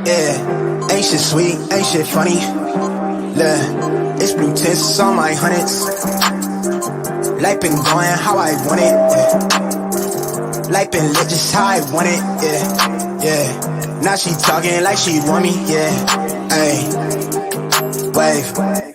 Yeah, ain't shit sweet, ain't shit funny. Look, it's blue tints on my hundreds. Life been going how I want it. Yeah. Life been lit just how I want it. Yeah, yeah. Now she talking like she want me. Yeah, hey, wave.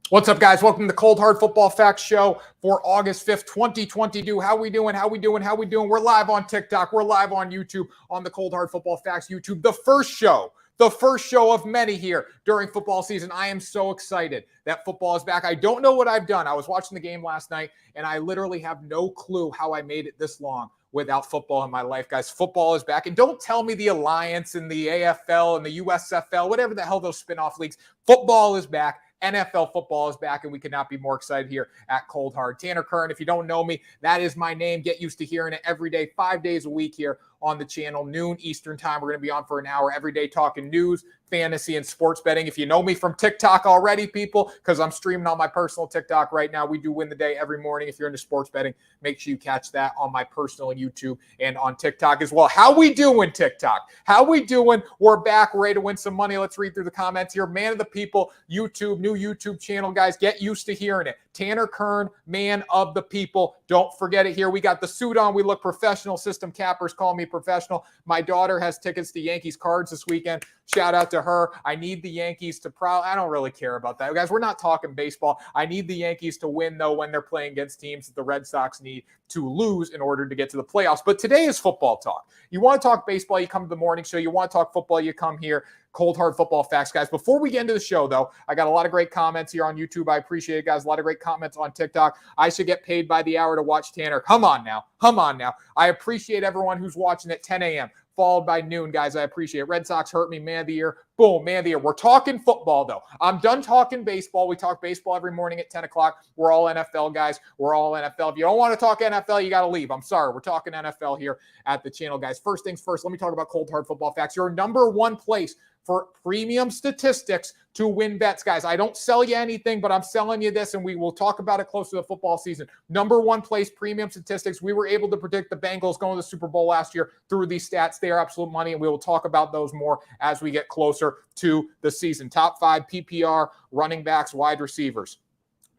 What's up, guys? Welcome to the Cold Hard Football Facts Show for August 5th, 2022. How we doing? How we doing? How we doing? We're live on TikTok. We're live on YouTube on the Cold Hard Football Facts YouTube. The first show of many here during football season. I am so excited that football is back. I don't know what I've done. I was watching the game last night, and I literally have no clue how I made it this long without football in my life, guys. Football is back. And don't tell me the Alliance and the AFL and the USFL, whatever the hell those spinoff leagues. Football is back. NFL football is back, and we could not be more excited here at Cold Hard. Tanner Kern, if you don't know me, that is my name. Get used to hearing it every day, 5 days a week here on the channel, noon Eastern time. We're going to be on for an hour every day talking news, fantasy, and sports betting. If you know me from TikTok already, people, because I'm streaming on my personal TikTok right now, we do win the day every morning. If you're into sports betting, make sure you catch that on my personal YouTube and on TikTok as well. How we doing, TikTok? How we doing? We're back, ready to win some money. Let's read through the comments here. Man of the people, YouTube, new YouTube channel, guys. Get used to hearing it. Tanner Kern, man of the people. Don't forget it here. We got the suit on. We look professional. System cappers call me professional. My daughter has tickets to Yankees cards this weekend. Shout out to her. I need the Yankees to I don't really care about that. Guys, we're not talking baseball. I need the Yankees to win, though, when they're playing against teams that the Red Sox need to lose in order to get to the playoffs. But today is football talk. You want to talk baseball, you come to the morning show. You want to talk football, you come here. Cold Hard Football Facts, guys. Before we get into the show, though, I got a lot of great comments here on YouTube. I appreciate it, guys. A lot of great comments on TikTok. I should get paid by the hour to watch Tanner. Come on now. I appreciate everyone who's watching at 10 a.m., followed by noon, guys. I appreciate it. Red Sox hurt me, man of the year. Boom, man of the year. We're talking football, though. I'm done talking baseball. We talk baseball every morning at 10 o'clock. We're all NFL, guys. We're all NFL. If you don't want to talk NFL, you got to leave. I'm sorry. We're talking NFL here at the channel, guys. First things first, let me talk about Cold Hard Football Facts. Your number one place for premium statistics to win bets, guys. I don't sell you anything, but I'm selling you this, and we will talk about it close to the football season. Number one place, premium statistics. We were able to predict the Bengals going to the Super Bowl last year through these stats. They are absolute money, and we will talk about those more as we get closer to the season. Top 5 PPR, running backs, wide receivers.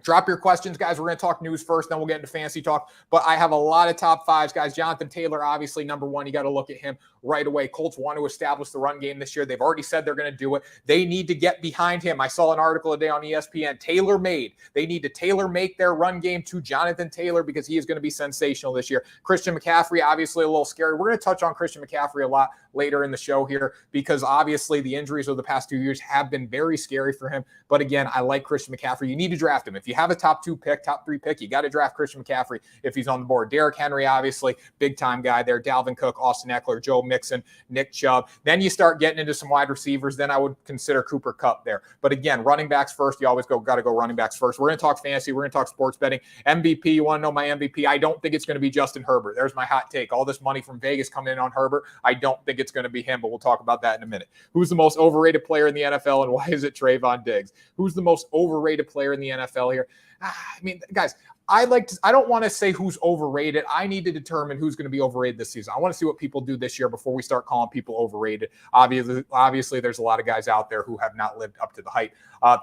Drop your questions, guys. We're going to talk news first, then we'll get into fantasy talk. But I have a lot of top 5s, guys. Jonathan Taylor, obviously, number one. You got to look at him right away. Colts want to establish the run game this year. They've already said they're going to do it. They need to get behind him. I saw an article today on ESPN. Tailor-made. They need to tailor-make their run game to Jonathan Taylor because he is going to be sensational this year. Christian McCaffrey, obviously, a little scary. We're going to touch on Christian McCaffrey a lot later in the show here because obviously the injuries of the past 2 years have been very scary for him. But again, I like Christian McCaffrey. You need to draft him. If you have a top 2 pick, top 3 pick, you got to draft Christian McCaffrey if he's on the board. Derrick Henry, obviously, big time guy there. Dalvin Cook, Austin Eckler, Joe Mixon, Nick Chubb. Then you start getting into some wide receivers. Then I would consider Cooper Kupp there. But again, running backs first. You always got to go running backs first. We're going to talk fantasy. We're going to talk sports betting. MVP, you want to know my MVP? I don't think it's going to be Justin Herbert. There's my hot take. All this money from Vegas coming in on Herbert. I don't think it's going to be him, but we'll talk about that in a minute. Who's the most overrated player in the NFL, and why is it Trayvon Diggs? Who's the most overrated player in the NFL here? I mean, guys, I don't want to say who's overrated. I need to determine who's going to be overrated this season. I want to see what people do this year before we start calling people overrated. Obviously, there's a lot of guys out there who have not lived up to the hype.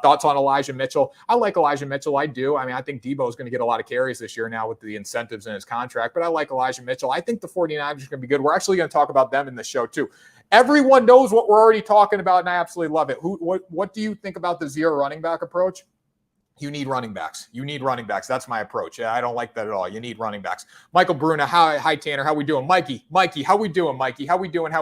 Thoughts on Elijah Mitchell? I like Elijah Mitchell. I do. I mean, I think Debo is going to get a lot of carries this year now with the incentives in his contract, but I like Elijah Mitchell. I think the 49ers are going to be good. We're actually going to talk about them in the show too. Everyone knows what we're already talking about, and I absolutely love it. What do you think about the zero running back approach? You need running backs. That's my approach. Yeah, I don't like that at all. You need running backs. Michael Bruna, hi Tanner, how we doing? Mikey, how we doing? Mikey, how we doing?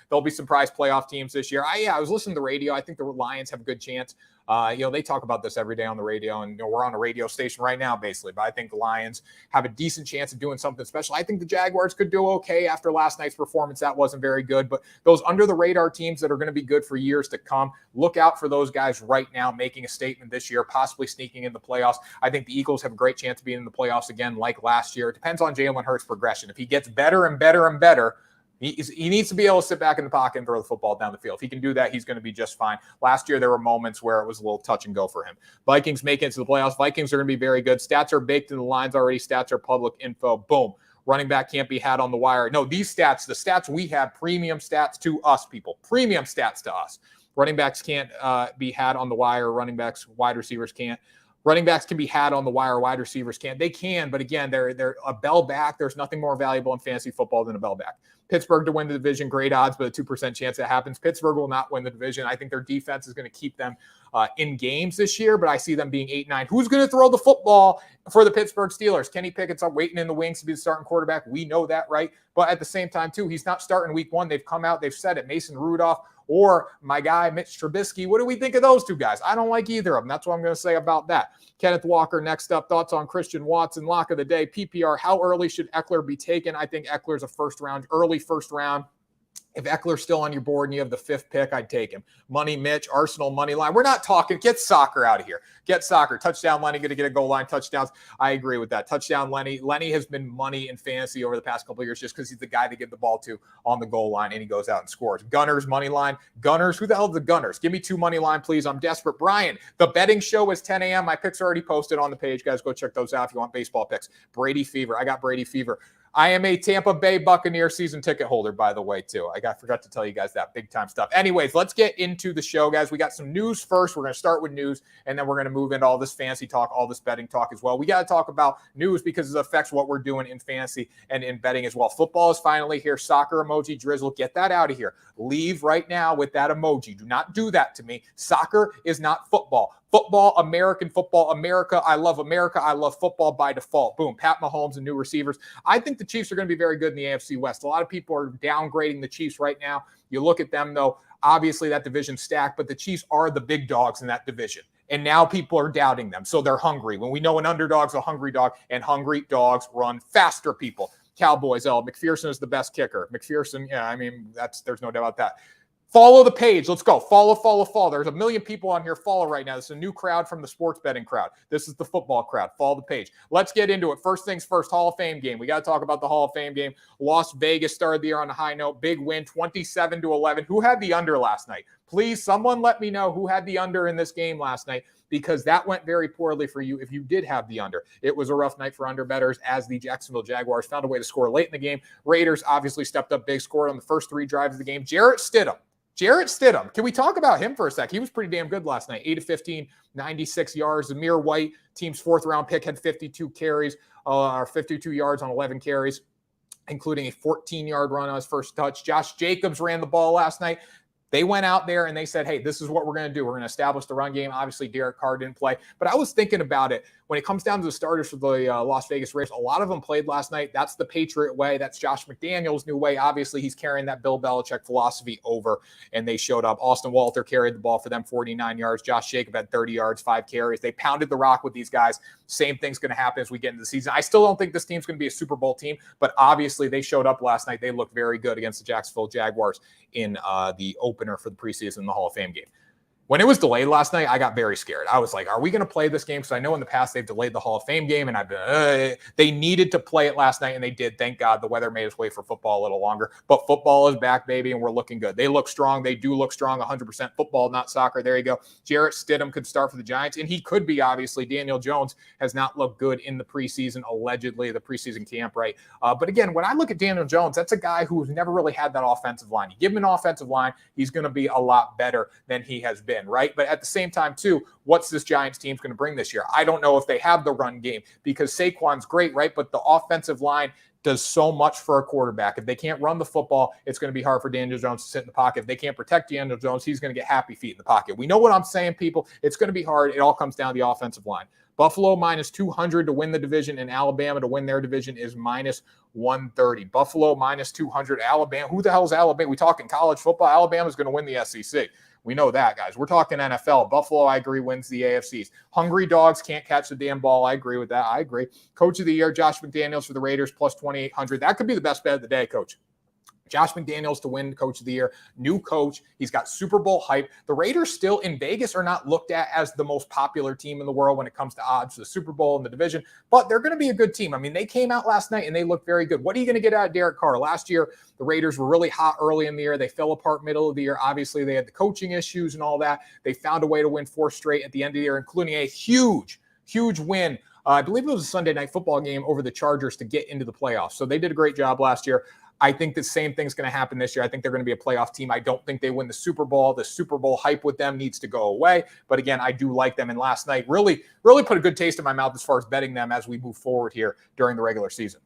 There'll be surprise playoff teams this year. I was listening to the radio. I think the Lions have a good chance. They talk about this every day on the radio, and we're on a radio station right now, basically. But I think the Lions have a decent chance of doing something special. I think the Jaguars could do okay after last night's performance. That wasn't very good. But those under-the-radar teams that are going to be good for years to come, look out for those guys right now making a statement this year, possibly sneaking in the playoffs. I think the Eagles have a great chance of being in the playoffs again like last year. It depends on Jalen Hurts' progression. If he gets better and better and better, he needs to be able to sit back in the pocket and throw the football down the field. If he can do that, he's going to be just fine. Last year, there were moments where it was a little touch and go for him. Vikings make it to the playoffs. Vikings are going to be very good. Stats are baked in the lines already. Stats are public info. Boom. Running back can't be had on the wire. No, these stats, the stats we have, premium stats to us, people. Premium stats to us. Running backs can't be had on the wire. Running backs, wide receivers can't. Running backs can be had on the wire. Wide receivers can't. They can, but again, they're a bell back. There's nothing more valuable in fantasy football than a bell back. Pittsburgh to win the division, great odds, but a 2% chance that happens. Pittsburgh will not win the division. I think their defense is going to keep them in games this year, but I see them being 8-9. Who's going to throw the football for the Pittsburgh Steelers? Kenny Pickett's up waiting in the wings to be the starting quarterback. We know that, right? But at the same time, too, he's not starting week 1. They've come out, they've said it. Mason Rudolph or my guy, Mitch Trubisky. What do we think of those two guys? I don't like either of them. That's what I'm going to say about that. Kenneth Walker, next up. Thoughts on Christian Watson, lock of the day. PPR, how early should Eckler be taken? I think Eckler's a early first round. If Eckler's still on your board and you have the 5th pick, I'd take him. Money Mitch, Arsenal money line. We're not talking. Get soccer out of here. Get soccer. Touchdown Lenny, going to get a goal line touchdowns. I agree with that. Touchdown Lenny. Lenny has been money in fantasy over the past couple of years just because he's the guy to give the ball to on the goal line, and he goes out and scores. Gunners, money line. Gunners, who the hell are the Gunners? Give me 2 money line, please. I'm desperate. Brian, the betting show is 10 a.m. My picks are already posted on the page. Guys, go check those out if you want baseball picks. Brady Fever. I got Brady Fever. I am a Tampa Bay Buccaneer season ticket holder, by the way, too. I forgot to tell you guys that big-time stuff. Anyways, let's get into the show, guys. We got some news first. We're going to start with news, and then we're going to move into all this fantasy talk, all this betting talk as well. We got to talk about news because it affects what we're doing in fantasy and in betting as well. Football is finally here. Soccer emoji, drizzle. Get that out of here. Leave right now with that emoji. Do not do that to me. Soccer is not football. Football, American football, America. I love America. I love football by default. Boom. Pat Mahomes and new receivers. I think the Chiefs are going to be very good in the AFC West. A lot of people are downgrading the Chiefs right now. You look at them, though, obviously that division's stacked, but the Chiefs are the big dogs in that division. And now people are doubting them. So they're hungry. When we know an underdog's a hungry dog, and hungry dogs run faster, people. Cowboys, McPherson is the best kicker. McPherson, yeah, I mean, there's no doubt about that. Follow the page. Let's go. Follow. There's a million people on here. Follow right now. This is a new crowd from the sports betting crowd. This is the football crowd. Follow the page. Let's get into it. First things first, Hall of Fame game. We got to talk about the Hall of Fame game. Las Vegas started the year on a high note. Big win, 27-11. Who had the under last night? Please, someone let me know who had the under in this game last night, because that went very poorly for you if you did have the under. It was a rough night for under bettors as the Jacksonville Jaguars found a way to score late in the game. Raiders obviously stepped up big, scored on the first 3 drives of the game. Jarrett Stidham. Can we talk about him for a sec? He was pretty damn good last night. 8 of 15, 96 yards. Amir White, team's 4th round pick, had 52 carries, or 52 yards on 11 carries, including a 14-yard run on his first touch. Josh Jacobs ran the ball last night. They went out there and they said, hey, this is what we're going to do. We're going to establish the run game. Obviously, Derek Carr didn't play. But I was thinking about it. When it comes down to the starters for the Las Vegas Raiders, a lot of them played last night. That's the Patriot way. That's Josh McDaniels' new way. Obviously, he's carrying that Bill Belichick philosophy over, and they showed up. Austin Walter carried the ball for them, 49 yards. Josh Jacob had 30 yards, 5 carries. They pounded the rock with these guys. Same thing's going to happen as we get into the season. I still don't think this team's going to be a Super Bowl team, but obviously they showed up last night. They looked very good against the Jacksonville Jaguars in the opener for the preseason in the Hall of Fame game. When it was delayed last night, I got very scared. I was like, are we going to play this game? Because I know in the past they've delayed the Hall of Fame game, and I've been, they needed to play it last night, and they did. Thank God the weather made us wait for football a little longer. But football is back, baby, and we're looking good. They look strong. They do look strong, 100% football, not soccer. There you go. Jarrett Stidham could start for the Giants, and he could be, obviously. Daniel Jones has not looked good in the preseason, allegedly, the preseason camp, right? But again, when I look at Daniel Jones, that's a guy who's never really had that offensive line. You give him an offensive line, he's going to be a lot better than he has been, right? But at the same time, too, what's this Giants team's going to bring this year? I don't know if they have the run game, because Saquon's great, right? But the offensive line does so much for a quarterback. If they can't run the football, it's going to be hard for Daniel Jones to sit in the pocket. If they can't protect Daniel Jones, he's going to get happy feet in the pocket. We know what I'm saying, people. It's going to be hard. It all comes down to the offensive line. Buffalo minus 200 to win the division, and Alabama to win their division is minus 130. Buffalo minus 200. Alabama. Who the hell is Alabama? We talking college football. Alabama's going to win the SEC. We know that, guys. We're talking NFL. Buffalo, I agree, wins the AFCs. Hungry dogs can't catch the damn ball. I agree with that. I agree. Coach of the year, Josh McDaniels for the Raiders, plus 2,800. That could be the best bet of the day, Coach. Josh McDaniels to win Coach of the Year, new coach. He's got Super Bowl hype. The Raiders still in Vegas are not looked at as the most popular team in the world when it comes to odds for the Super Bowl and the division, but they're going to be a good team. I mean, they came out last night and they looked very good. What are you going to get out of Derek Carr? Last year, the Raiders were really hot early in the year. They fell apart middle of the year. Obviously, they had the coaching issues and all that. They found a way to win 4 straight at the end of the year, including a huge win I believe it was a Sunday night football game over the Chargers to get into the playoffs. So they did a great job last year. I think the same thing's going to happen this year. I think they're going to be a playoff team. I don't think they win the Super Bowl. The Super Bowl hype with them needs to go away. But again, I do like them. And last night really put a good taste in my mouth as far as betting them as we move forward here during the regular season.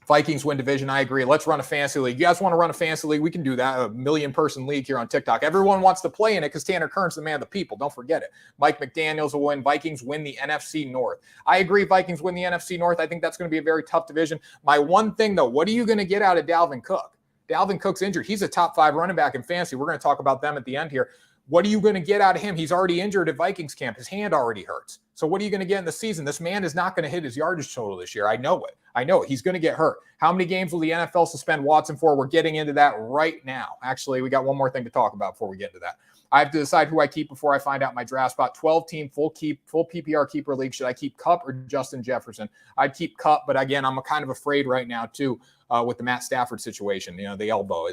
Vikings win division. I agree. Let's run a fantasy league. You guys want to run a fantasy league? We can do that. A 1 million person league here on TikTok. Everyone wants to play in it because Tanner Kern's the man of the people. Don't forget it. Mike McDaniels will win. Vikings win the NFC North. I agree. Vikings win the NFC North. I think that's going to be a very tough division. My one thing, though, what are you going to get out of Dalvin Cook? Dalvin Cook's injured. He's a top 5 running back in fantasy. We're going to talk about them at the end here. What are you going to get out of him? He's already injured at Vikings camp. His hand already hurts. So what are you going to get in the season? This man is not going to hit his yardage total this year. I know it. He's going to get hurt. How many games will the NFL suspend Watson for? We're getting into that right now. Actually, we got one more thing to talk about before we get into that. I have to decide who I keep before I find out my draft spot. 12-team, full PPR keeper league. Should I keep Kupp or Justin Jefferson? I'd keep Kupp, but again, I'm kind of afraid right now too with the Matt Stafford situation. The elbow.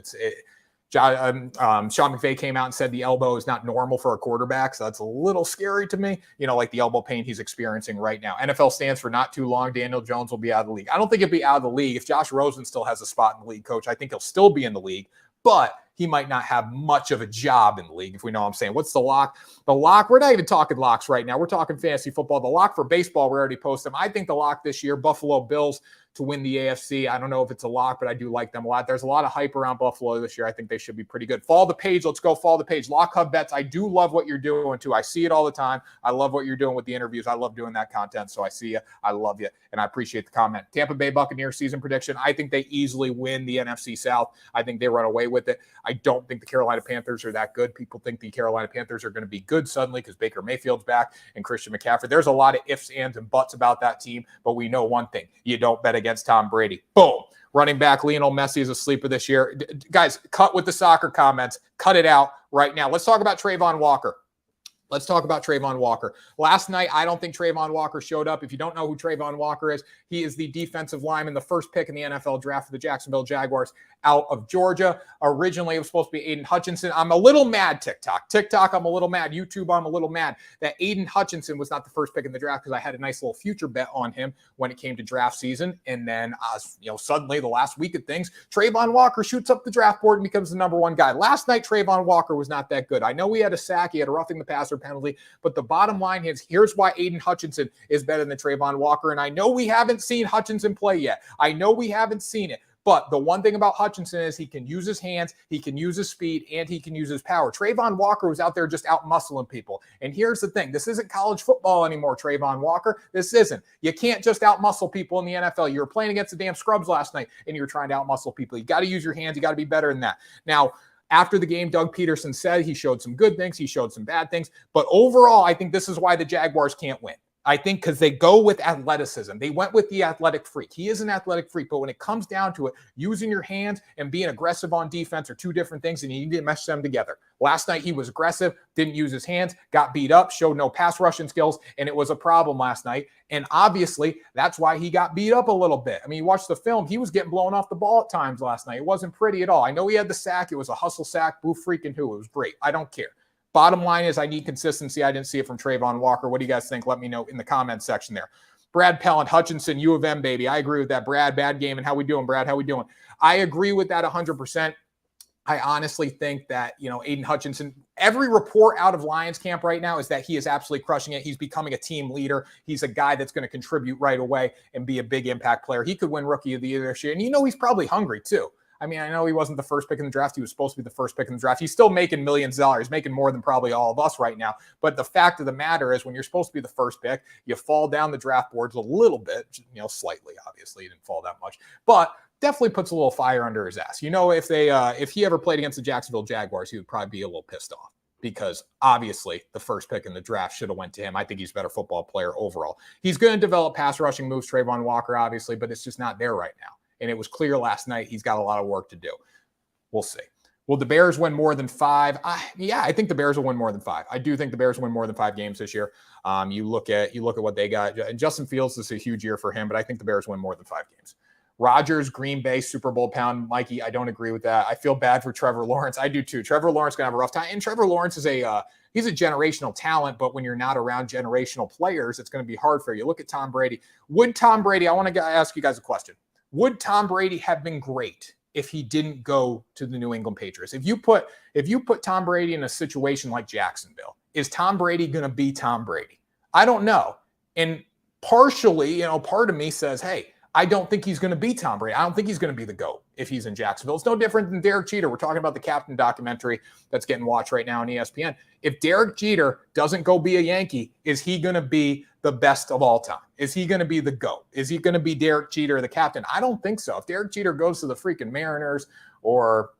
Sean McVay came out and said the elbow is not normal for a quarterback, so that's a little scary to me, like the elbow pain he's experiencing right now. NFL stands for not too long. Daniel Jones will be out of the league. I don't think he'll be out of the league. If Josh Rosen still has a spot in the league, coach, I think he'll still be in the league, but he might not have much of a job in the league, if we know what I'm saying. What's the lock? The lock, we're not even talking locks right now. We're talking fantasy football. The lock for baseball, we already posted them. I think the lock this year, Buffalo Bills to win the AFC. I don't know if it's a lock, but I do like them a lot. There's a lot of hype around Buffalo this year. I think they should be pretty good. Follow the page. Let's go follow the page. Lock Hub Bets. I do love what you're doing, too. I see it all the time. I love what you're doing with the interviews. I love doing that content, so I see you. I love you, and I appreciate the comment. Tampa Bay Buccaneers season prediction. I think they easily win the NFC South. I think they run away with it. I don't think the Carolina Panthers are that good. People think the Carolina Panthers are going to be good suddenly because Baker Mayfield's back and Christian McCaffrey. There's a lot of ifs, ands, and buts about that team, but we know one thing. You don't bet against Tom Brady. Boom. Running back Lionel Messi is a sleeper this year. Guys, cut with the soccer comments. Cut it out right now. Let's talk about Trayvon Walker. Last night, I don't think Trayvon Walker showed up. If you don't know who Trayvon Walker is, he is the defensive lineman, the first pick in the NFL draft for the Jacksonville Jaguars out of Georgia. Originally, it was supposed to be Aiden Hutchinson. I'm a little mad, TikTok. I'm a little mad. YouTube, I'm a little mad that Aiden Hutchinson was not the first pick in the draft because I had a nice little future bet on him when it came to draft season. And then, suddenly the last week of things, Trayvon Walker shoots up the draft board and becomes the number 1 guy. Last night, Trayvon Walker was not that good. I know he had a sack. He had a roughing the passer penalty. But the bottom line is, here's why Aiden Hutchinson is better than Trayvon Walker. And I know we haven't seen Hutchinson play yet. I know we haven't seen it. But the one thing about Hutchinson is he can use his hands, he can use his speed, and he can use his power. Trayvon Walker was out there just out-muscling people. And here's the thing. This isn't college football anymore, Trayvon Walker. This isn't. You can't just out-muscle people in the NFL. You were playing against the damn scrubs last night, and you were trying to out-muscle people. You got to use your hands. You got to be better than that. Now, after the game, Doug Peterson said he showed some good things. He showed some bad things. But overall, I think this is why the Jaguars can't win. I think because they go with athleticism. They went with the athletic freak. He is an athletic freak, but when it comes down to it, using your hands and being aggressive on defense are two different things, and you need to mesh them together. Last night, he was aggressive, didn't use his hands, got beat up, showed no pass rushing skills, and it was a problem last night. And obviously, that's why he got beat up a little bit. I mean, you watch the film, he was getting blown off the ball at times last night. It wasn't pretty at all. I know he had the sack. It was a hustle sack, boo freaking who. It was great. I don't care. Bottom line is I need consistency. I didn't see it from Trayvon Walker. What do you guys think? Let me know in the comments section there. Brad Pellant, Hutchinson, U of M, baby. I agree with that. Brad, bad game. And how we doing, Brad? How we doing? I agree with that 100%. I honestly think that, Aiden Hutchinson, every report out of Lions camp right now is that he is absolutely crushing it. He's becoming a team leader. He's a guy that's going to contribute right away and be a big impact player. He could win Rookie of the Year this year. And he's probably hungry too. I mean, I know he wasn't the first pick in the draft. He was supposed to be the first pick in the draft. He's still making millions of dollars, making more than probably all of us right now. But the fact of the matter is when you're supposed to be the first pick, you fall down the draft boards a little bit, slightly, obviously. He didn't fall that much. But definitely puts a little fire under his ass. If he ever played against the Jacksonville Jaguars, he would probably be a little pissed off because obviously the first pick in the draft should have went to him. I think he's a better football player overall. He's going to develop pass rushing moves, Trayvon Walker, obviously, but it's just not there right now. And it was clear last night he's got a lot of work to do. We'll see. Will the Bears win more than 5? Yeah, I think the Bears will win more than 5. I do think the Bears will win more than 5 games this year. You look at what they got. And Justin Fields, this is a huge year for him, but I think the Bears win more than 5 games. Rodgers, Green Bay, Super Bowl pound. Mikey, I don't agree with that. I feel bad for Trevor Lawrence. I do too. Trevor Lawrence going to have a rough time. And Trevor Lawrence is he's a generational talent, but when you're not around generational players, it's going to be hard for you. Look at Tom Brady. Would Tom Brady, I want to ask you guys a question. Would Tom Brady have been great if he didn't go to the New England Patriots? If you put Tom Brady in a situation like Jacksonville, is Tom Brady going to be Tom Brady? I don't know. And partially, part of me says, hey, I don't think he's going to be Tom Brady. I don't think he's going to be the GOAT if he's in Jacksonville. It's no different than Derek Jeter. We're talking about the Captain documentary that's getting watched right now on ESPN. If Derek Jeter doesn't go be a Yankee, is he going to be the best of all time? Is he going to be the GOAT? Is he going to be Derek Jeter, the captain? I don't think so. If Derek Jeter goes to the freaking Mariners or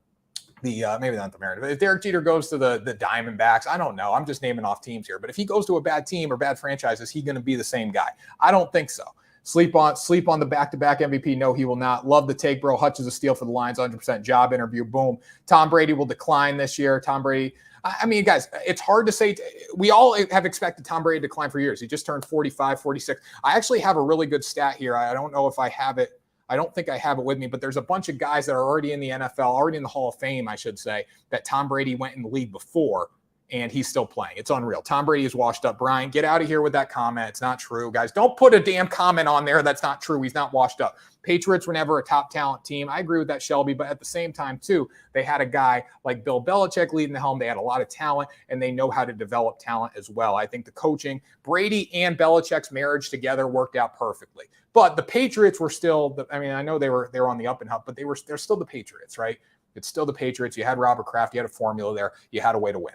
maybe not the Mariners, but if Derek Jeter goes to the Diamondbacks, I don't know. I'm just naming off teams here. But if he goes to a bad team or bad franchise, is he going to be the same guy? I don't think so. Sleep on the back-to-back MVP. No, he will not. Love the take, bro. Hutch is a steal for the Lions. 100% job interview. Boom. Tom Brady will decline this year. Tom Brady. I mean, guys, it's hard to say. We all have expected Tom Brady to decline for years. He just turned 45, 46. I actually have a really good stat here. I don't know if I have it. I don't think I have it with me, but there's a bunch of guys that are already in the NFL, already in the Hall of Fame, I should say, that Tom Brady went in the league before. And he's still playing. It's unreal. Tom Brady is washed up. Brian, get out of here with that comment. It's not true, guys. Don't put a damn comment on there that's not true. He's not washed up. Patriots were never a top talent team. I agree with that, Shelby, but at the same time, too, they had a guy like Bill Belichick leading the helm. They had a lot of talent, and they know how to develop talent as well. I think the coaching, Brady and Belichick's marriage together worked out perfectly. But the Patriots were still, I know they were on the up and up, but they're still the Patriots, right? It's still the Patriots. You had Robert Kraft. You had a formula there. You had a way to win.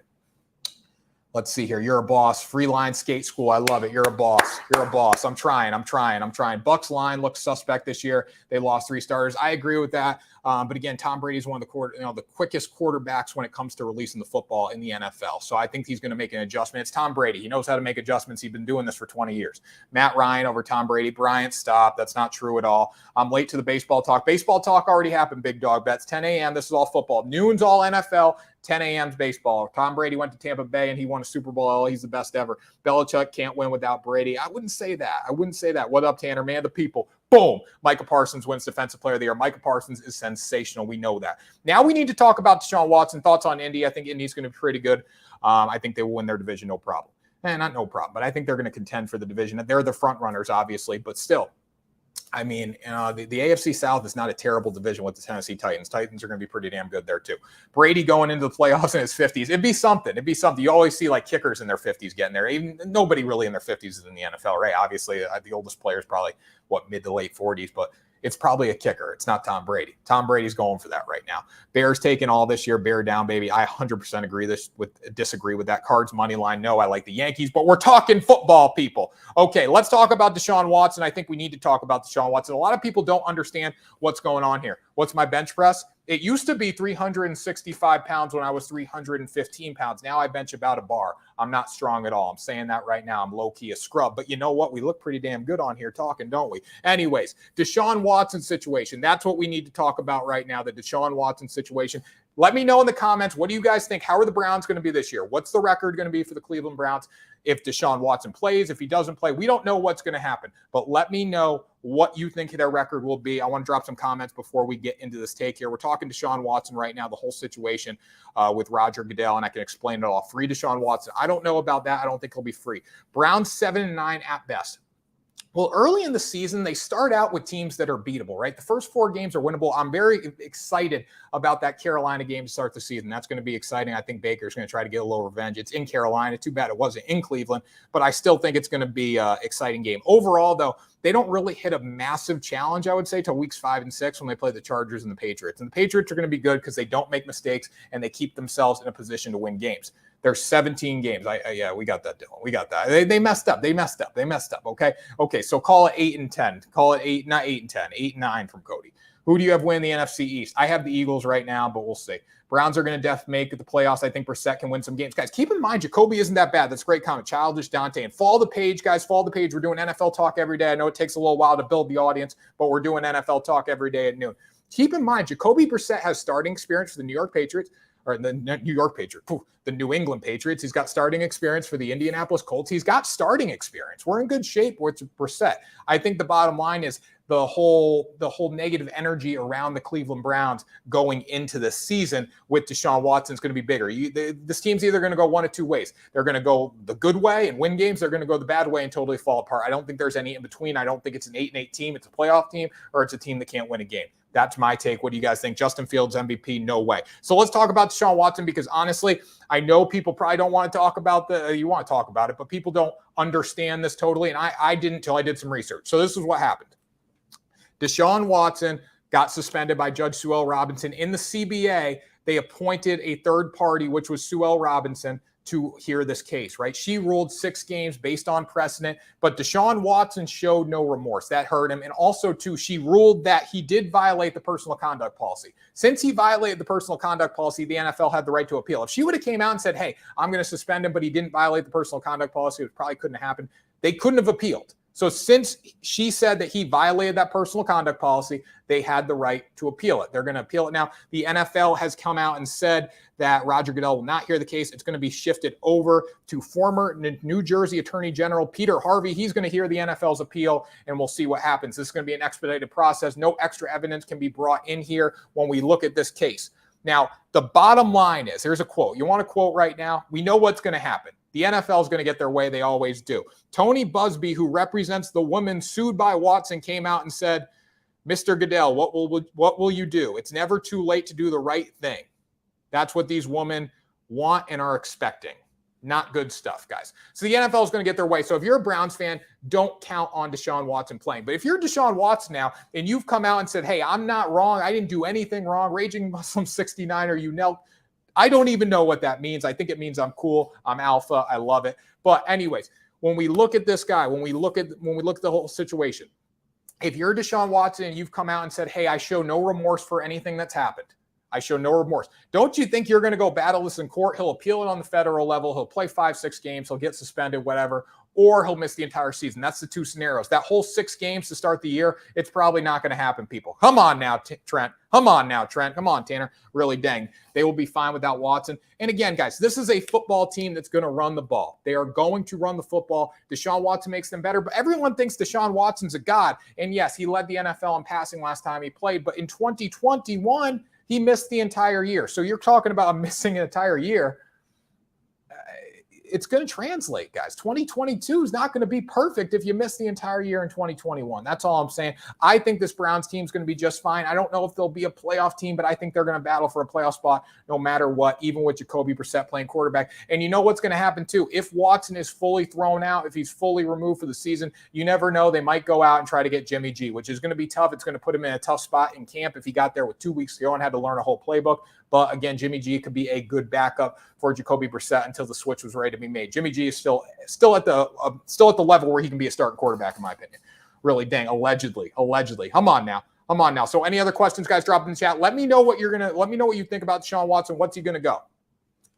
Let's see here. You're a boss. Free line skate school. I love it. You're a boss. You're a boss. I'm trying. Bucks line looks suspect this year. They lost 3 starters. I agree with that. But again, Tom Brady is one of the quickest quarterbacks when it comes to releasing the football in the NFL. So I think he's going to make an adjustment. It's Tom Brady. He knows how to make adjustments. He's been doing this for 20 years. Matt Ryan over Tom Brady. Bryant, stop. That's not true at all. I'm late to the baseball talk. Baseball talk already happened, Big Dog Bets. 10 a.m. This is all football. Noon's all NFL. 10 a.m. baseball. Tom Brady went to Tampa Bay and he won a Super Bowl. He's the best ever. Belichick can't win without Brady. I wouldn't say that. What up, Tanner? Man, the people. Boom. Micah Parsons wins Defensive Player of the Year. Micah Parsons is sensational. We know that. Now we need to talk about Deshaun Watson. Thoughts on Indy? I think Indy's going to be pretty good. I think they will win their division, no problem. Not no problem, but I think they're going to contend for the division. They're the front runners, obviously, but still. I mean, the AFC South is not a terrible division with the Tennessee Titans. Titans are going to be pretty damn good there, too. Brady going into the playoffs in his 50s. It'd be something. You always see, like, kickers in their 50s getting there. Even nobody really in their 50s is in the NFL, right? Obviously, the oldest player is probably, mid to late 40s, but it's probably a kicker. It's not Tom Brady. Tom Brady's going for that right now. Bears taking all this year. Bear down, baby. I 100% disagree with that. Cards money line. No, I like the Yankees, but we're talking football, people. Okay, let's talk about Deshaun Watson. I think we need to talk about Deshaun Watson. A lot of people don't understand what's going on here. What's my bench press? It used to be 365 pounds when I was 315 pounds. Now I bench about a bar. I'm not strong at all. I'm saying that right now. I'm low-key a scrub. But you know what? We look pretty damn good on here talking, don't we? Anyways, Deshaun Watson situation. That's what we need to talk about right now, the Deshaun Watson situation. Let me know in the comments, what do you guys think? How are the Browns going to be this year? What's the record going to be for the Cleveland Browns if Deshaun Watson plays? If he doesn't play, we don't know what's going to happen. But let me know what you think their record will be. I want to drop some comments before we get into this take here. We're talking to Deshaun Watson right now, the whole situation with Roger Goodell, and I can explain it all. Free Deshaun Watson. I don't know about that. I don't think he'll be free. Browns 7-9 at best. Well, early in the season, they start out with teams that are beatable, right? The first 4 games are winnable. I'm very excited about that Carolina game to start the season. That's going to be exciting. I think Baker's going to try to get a little revenge. It's in Carolina. Too bad it wasn't in Cleveland, but I still think it's going to be an exciting game. Overall, though, they don't really hit a massive challenge, I would say, till weeks 5 and 6 when they play the Chargers and the Patriots. And the Patriots are going to be good because they don't make mistakes and they keep themselves in a position to win games. There's 17 games. Yeah, we got that, Dylan. We got that. They messed up. Okay. So call it 8-10. Call it 8, not 8-10. 8-9 from Cody. Who do you have win the NFC East? I have the Eagles right now, but we'll see. Browns are going to make the playoffs. I think Brissett can win some games. Guys, keep in mind, Jacoby isn't that bad. That's a great comment. Childish Dante. And follow the page, guys. Follow the page. We're doing NFL talk every day. I know it takes a little while to build the audience, but we're doing NFL talk every day at noon. Keep in mind, Jacoby Brissett has starting experience for the New York Patriots. Or the New England Patriots. He's got starting experience for the Indianapolis Colts. He's got starting experience. We're in good shape with Brissett. I think the bottom line is the whole negative energy around the Cleveland Browns going into this season with Deshaun Watson is going to be bigger. This team's either going to go one of two ways. They're going to go the good way and win games. They're going to go the bad way and totally fall apart. I don't think there's any in between. I don't think it's an 8-8 team. It's a playoff team, or it's a team that can't win a game. That's my take. What do you guys think? Justin Fields MVP? No way. So let's talk about Deshaun Watson, because honestly, I know people probably don't want to talk about you want to talk about it, but people don't understand this totally. And I didn't till I did some research. So this is what happened. Deshaun Watson got suspended by Judge Sue L. Robinson. In the CBA, they appointed a third party, which was Sue L. Robinson, to hear this case, right? She ruled 6 games based on precedent, but Deshaun Watson showed no remorse. That hurt him. And also, too, she ruled that he did violate the personal conduct policy. Since he violated the personal conduct policy, the NFL had the right to appeal. If she would have came out and said, hey, I'm going to suspend him, but he didn't violate the personal conduct policy, it probably couldn't have happened. They couldn't have appealed. So since she said that he violated that personal conduct policy, they had the right to appeal it. They're going to appeal it now. The NFL has come out and said that Roger Goodell will not hear the case. It's going to be shifted over to former New Jersey Attorney General Peter Harvey. He's going to hear the NFL's appeal, and we'll see what happens. This is going to be an expedited process. No extra evidence can be brought in here when we look at this case. Now, the bottom line is, here's a quote. You want a quote right now? We know what's going to happen. The NFL is going to get their way. They always do. Tony Busby, who represents the woman sued by Watson, came out and said, Mr. Goodell, what will you do? It's never too late to do the right thing. That's what these women want and are expecting. Not good stuff, guys. So the NFL is going to get their way. So if you're a Browns fan, don't count on Deshaun Watson playing. But if you're Deshaun Watson now and you've come out and said, hey, I'm not wrong, I didn't do anything wrong, Raging Muslim 69er, you knelt. I don't even know what that means. I think it means I'm cool. I'm alpha. I love it. But anyways, when we look at this guy, when we look at the whole situation, if you're Deshaun Watson and you've come out and said, hey, I show no remorse for anything that's happened. I show no remorse. Don't you think you're going to go battle this in court? He'll appeal it on the federal level. He'll play 5-6 games. He'll get suspended, whatever, or he'll miss the entire season. That's the two scenarios. That whole 6 games to start the year, it's probably not going to happen, people. Come on now, Trent. Come on now, Trent. Come on, Tanner. Really, dang. They will be fine without Watson. And again, guys, this is a football team that's going to run the ball. They are going to run the football. Deshaun Watson makes them better, but everyone thinks Deshaun Watson's a god. And yes, he led the NFL in passing last time he played, but in 2021, he missed the entire year. So you're talking about missing an entire year. It's going to translate, guys. 2022 is not going to be perfect if you miss the entire year in 2021. That's all I'm saying. I think this Browns team is going to be just fine. I don't know if they'll be a playoff team, but I think they're going to battle for a playoff spot no matter what, even with Jacoby Brissett playing quarterback. And you know what's going to happen too? If Watson is fully thrown out, if he's fully removed for the season, you never know. They might go out and try to get Jimmy G, which is going to be tough. It's going to put him in a tough spot in camp if he got there with 2 weeks to go and had to learn a whole playbook. But again, Jimmy G could be a good backup for Jacoby Brissett until the switch was ready to be made. Jimmy G is still at the level where he can be a starting quarterback, in my opinion. Really, dang, allegedly. Come on now. So, any other questions, guys? Drop in the chat. Let me know what you think about Deshaun Watson. What's he gonna go?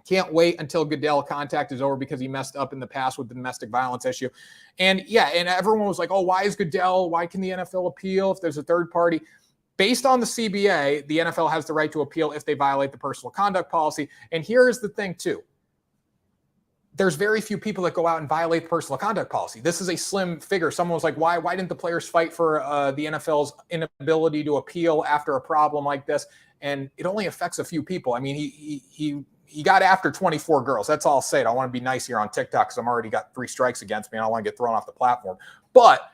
Can't wait until Goodell contact is over because he messed up in the past with the domestic violence issue. And yeah, and everyone was like, oh, why is Goodell? Why can the NFL appeal if there's a third party? Based on the CBA, the NFL has the right to appeal if they violate the personal conduct policy. And here's the thing, too. There's very few people that go out and violate the personal conduct policy. This is a slim figure. Someone was like, why didn't the players fight for the NFL's inability to appeal after a problem like this? And it only affects a few people. I mean, he got after 24 girls. That's all I'll say. I don't want to be nice here on TikTok because I'm already got 3 strikes against me. I don't want to get thrown off the platform. But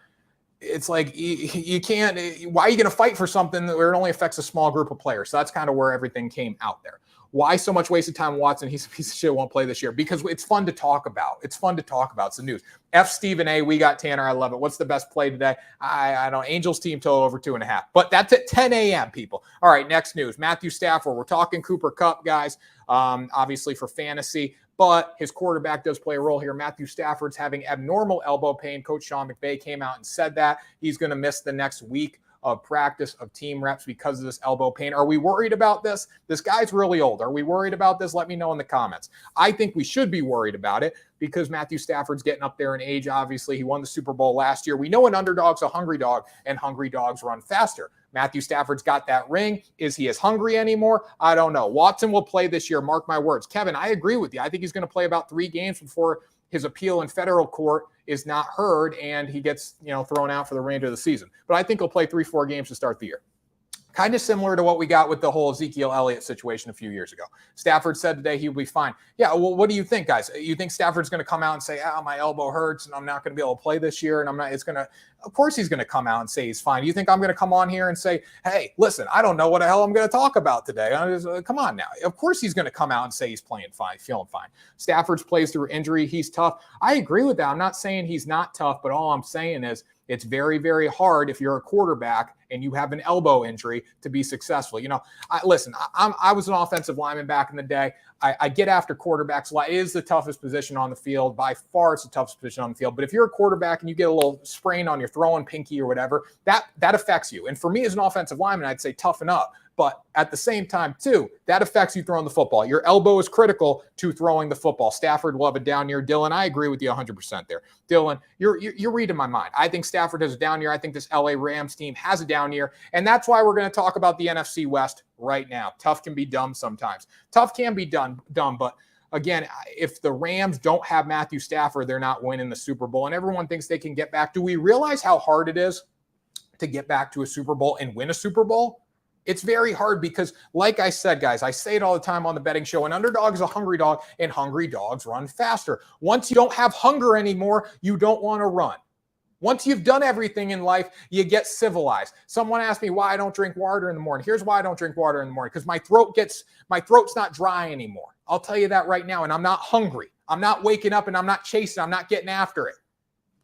it's like you can't. Why are you going to fight for something where it only affects a small group of players? So that's kind of where everything came out there. Why so much wasted time Watson? He's a piece of shit, won't play this year. Because it's fun to talk about. It's the news. F Stephen A. We got Tanner. I love it. What's the best play today? I don't. Angels team total over 2.5. But that's at 10 a.m. people. All right. Next news. Matthew Stafford. We're talking Cooper Kupp, guys. Obviously for fantasy. But his quarterback does play a role here. Matthew Stafford's having abnormal elbow pain. Coach Sean McVay came out and said that he's going to miss the next week of practice of team reps because of this elbow pain. Are we worried about this? This guy's really old. Are we worried about this? Let me know in the comments. I think we should be worried about it because Matthew Stafford's getting up there in age. Obviously, he won the Super Bowl last year. We know an underdog's a hungry dog, and hungry dogs run faster. Matthew Stafford's got that ring. Is he as hungry anymore? I don't know. Watson will play this year. Mark my words. Kevin, I agree with you. I think he's going to play about 3 games before his appeal in federal court is not heard, and he gets, thrown out for the remainder of the season. But I think he'll play 3-4 games to start the year. Kind of similar to what we got with the whole Ezekiel Elliott situation a few years ago. Stafford said today he'll be fine. Yeah, well, what do you think, guys? You think Stafford's going to come out and say, my elbow hurts and I'm not going to be able to play this year? And of course he's going to come out and say he's fine. You think I'm going to come on here and say, hey, listen, I don't know what the hell I'm going to talk about today. Come on now. Of course he's going to come out and say he's playing fine, feeling fine. Stafford's plays through injury. He's tough. I agree with that. I'm not saying he's not tough, but all I'm saying is it's very, very hard if you're a quarterback and you have an elbow injury to be successful. I was an offensive lineman back in the day. I get after quarterbacks. It is the toughest position on the field. By far, it's the toughest position on the field. But if you're a quarterback and you get a little sprain on your throwing pinky or whatever, that affects you. And for me as an offensive lineman, I'd say toughen up. But at the same time, too, that affects you throwing the football. Your elbow is critical to throwing the football. Stafford will have a down year. Dylan, I agree with you 100% there. Dylan, you're reading my mind. I think Stafford has a down year. I think this LA Rams team has a down year. And that's why we're going to talk about the NFC West right now. Tough can be dumb sometimes. Tough can be dumb, but again, if the Rams don't have Matthew Stafford, they're not winning the Super Bowl. And everyone thinks they can get back. Do we realize how hard it is to get back to a Super Bowl and win a Super Bowl? It's very hard because, like I said, guys, I say it all the time on the betting show, an underdog is a hungry dog, and hungry dogs run faster. Once you don't have hunger anymore, you don't want to run. Once you've done everything in life, you get civilized. Someone asked me why I don't drink water in the morning. Here's why I don't drink water in the morning, because my throat's not dry anymore. I'll tell you that right now, and I'm not hungry. I'm not waking up and I'm not chasing. I'm not getting after it.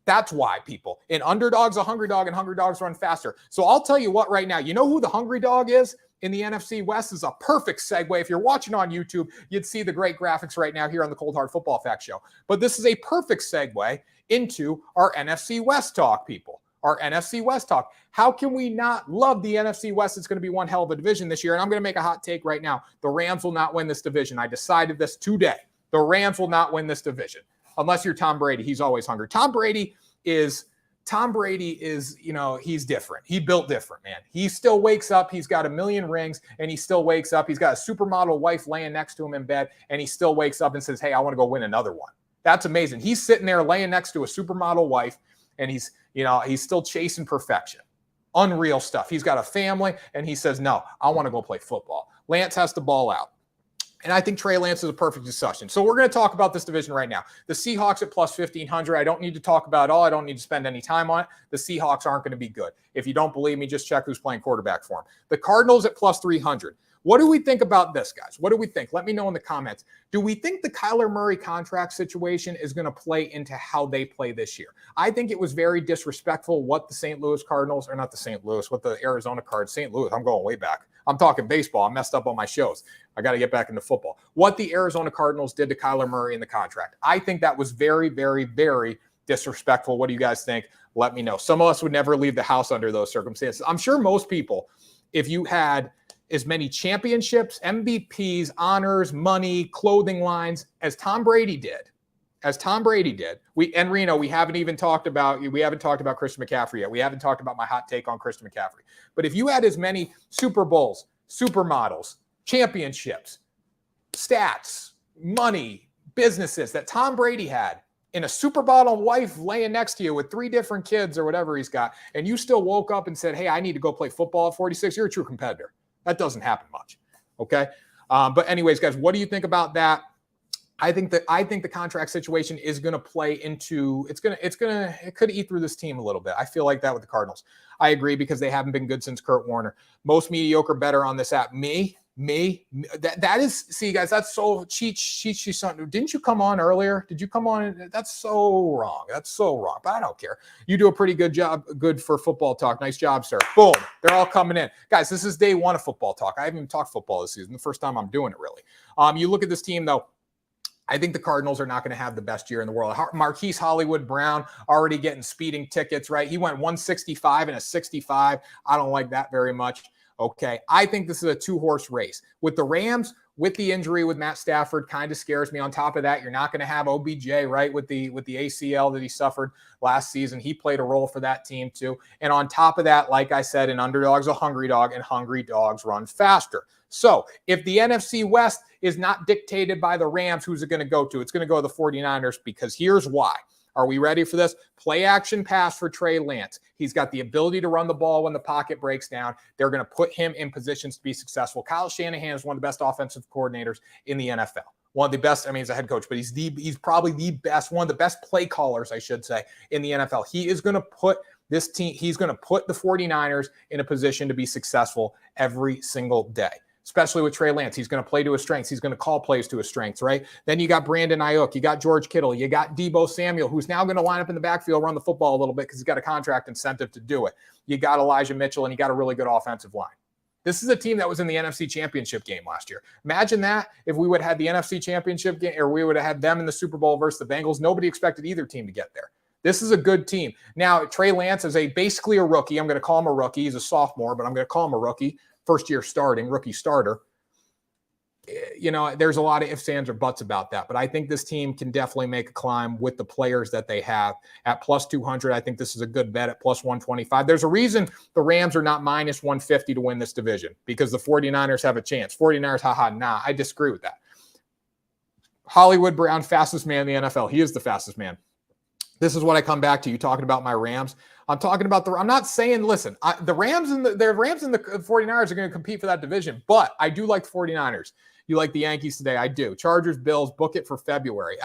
That's why, people. An underdog's a hungry dog, and hungry dogs run faster. So I'll tell you what right now. You know who the hungry dog is in the NFC West? Is a perfect segue. If you're watching on YouTube, you'd see the great graphics right now here on the Cold Hard Football Fact Show. But this is a perfect segue into our NFC West talk, people. Our NFC West talk. How can we not love the NFC West? It's going to be one hell of a division this year. And I'm going to make a hot take right now. The Rams will not win this division. I decided this today. The Rams will not win this division. Unless you're Tom Brady. He's always hungry. Tom Brady is, he's different. He built different, man. He still wakes up. He's got 1 million rings, and he still wakes up. He's got a supermodel wife laying next to him in bed, and he still wakes up and says, hey, I want to go win another one. That's amazing. He's sitting there laying next to a supermodel wife, and he's still chasing perfection. Unreal stuff. He's got a family, and he says, no, I want to go play football. Lance has to ball out. And I think Trey Lance is a perfect discussion. So we're going to talk about this division right now. The Seahawks at plus 1,500. I don't need to talk about it all. I don't need to spend any time on it. The Seahawks aren't going to be good. If you don't believe me, just check who's playing quarterback for them. The Cardinals at plus 300. What do we think about this, guys? What do we think? Let me know in the comments. Do we think the Kyler Murray contract situation is going to play into how they play this year? I think it was very disrespectful what the St. Louis Cardinals, or not the St. Louis, what the Arizona Cards, St. Louis, I'm going way back. I'm talking baseball. I'm messed up on my shows. I got to get back into football. What the Arizona Cardinals did to Kyler Murray in the contract. I think that was very, very, very disrespectful. What do you guys think? Let me know. Some of us would never leave the house under those circumstances. I'm sure most people, if you had as many championships, MVPs, honors, money, clothing lines as Tom Brady did, we haven't talked about Christian McCaffrey yet. We haven't talked about my hot take on Christian McCaffrey. But if you had as many Super Bowls, supermodels, championships, stats, money, businesses that Tom Brady had, in a supermodel wife laying next to you with 3 different kids or whatever he's got, and you still woke up and said, hey, I need to go play football at 46, you're a true competitor. That doesn't happen much. Okay. But anyways, guys, what do you think about that? I think the contract situation is going to play into, it could eat through this team a little bit. I feel like that with the Cardinals. I agree because they haven't been good since Kurt Warner. Most mediocre better on this app. That is, see guys, that's so cheat something. Didn't you come on earlier? Did you come on? That's so wrong. But I don't care. You do a pretty good job. Good for football talk. Nice job, sir. Boom. They're all coming in. Guys, this is day 1 of football talk. I haven't even talked football this season. The first time I'm doing it really. You look at this team though. I think the Cardinals are not going to have the best year in the world. Marquise Hollywood Brown already getting speeding tickets, right? He went 165 and a 65. I don't like that very much. Okay. I think this is a 2-horse race. With the Rams, with the injury with Matt Stafford, kind of scares me. On top of that, you're not going to have OBJ, right? With the ACL that he suffered last season. He played a role for that team too. And on top of that, like I said, an underdog's a hungry dog, and hungry dogs run faster. So if the NFC West is not dictated by the Rams, who's it going to go to? It's going to go to the 49ers, because here's why. Are we ready for this? Play action pass for Trey Lance. He's got the ability to run the ball when the pocket breaks down. They're going to put him in positions to be successful. Kyle Shanahan is one of the best offensive coordinators in the NFL. One of the best, I mean, he's a head coach, but he's probably the best, one of the best play callers, I should say, in the NFL. He is going to put this team, he's going to put the 49ers in a position to be successful every single day. Especially with Trey Lance. He's going to play to his strengths. He's going to call plays to his strengths, right? Then you got Brandon Ayuk. You got George Kittle. You got Deebo Samuel, who's now going to line up in the backfield, run the football a little bit because he's got a contract incentive to do it. You got Elijah Mitchell, and you got a really good offensive line. This is a team that was in the NFC Championship game last year. Imagine that if we would have had the NFC Championship game, or we would have had them in the Super Bowl versus the Bengals. Nobody expected either team to get there. This is a good team. Now, Trey Lance is basically a rookie. I'm going to call him a rookie. He's a sophomore, but I'm going to call him a rookie. First-year starting, rookie starter. You know, there's a lot of ifs, ands, or buts about that, but I think this team can definitely make a climb with the players that they have. At plus 200, I think this is a good bet. At plus 125, there's a reason the Rams are not minus 150 to win this division, because the 49ers have a chance. 49ers, nah, I disagree with that. Hollywood Brown, fastest man in the NFL. He is the fastest man. This is what I come back to. You talking about my Rams. I'm talking about I'm not saying, listen, the Rams and the 49ers are going to compete for that division, but I do like the 49ers. You like the Yankees today? I do. Chargers, Bills, book it for February.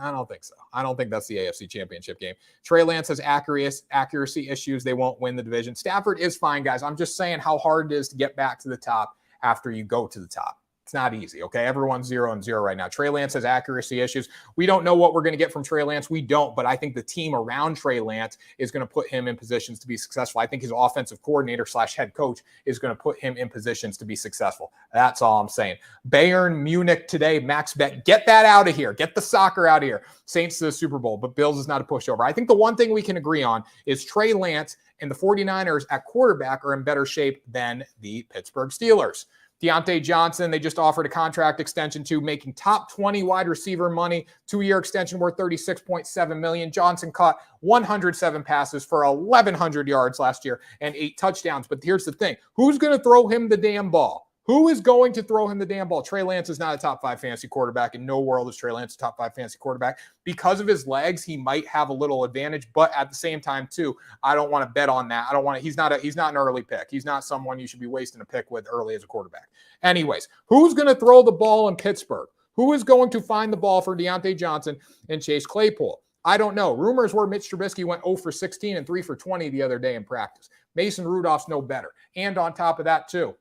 I don't think so. I don't think that's the AFC Championship game. Trey Lance has accuracy issues. They won't win the division. Stafford is fine, guys. I'm just saying how hard it is to get back to the top after you go to the top. It's not easy, okay? Everyone's 0-0 right now. Trey Lance has accuracy issues. We don't know what we're going to get from Trey Lance. We don't, but I think the team around Trey Lance is going to put him in positions to be successful. I think his offensive coordinator / head coach is going to put him in positions to be successful. That's all I'm saying. Bayern Munich today, max bet. Get that out of here. Get the soccer out of here. Saints to the Super Bowl, but Bills is not a pushover. I think the one thing we can agree on is Trey Lance and the 49ers at quarterback are in better shape than the Pittsburgh Steelers. Deontay Johnson, they just offered a contract extension to, making top 20 wide receiver money, 2-year extension worth $36.7 million. Johnson caught 107 passes for 1,100 yards last year and 8 touchdowns. But here's the thing. Who's going to throw him the damn ball? Who is going to throw him the damn ball? Trey Lance is not a top 5 fantasy quarterback. In no world is Trey Lance a top 5 fantasy quarterback. Because of his legs, he might have a little advantage, but at the same time, too, I don't want to bet on that. I don't want to. He's not an early pick. He's not someone you should be wasting a pick with early as a quarterback. Anyways, who's going to throw the ball in Pittsburgh? Who is going to find the ball for Deontay Johnson and Chase Claypool? I don't know. Rumors were Mitch Trubisky went 0 for 16 and 3 for 20 the other day in practice. Mason Rudolph's no better. And on top of that, too,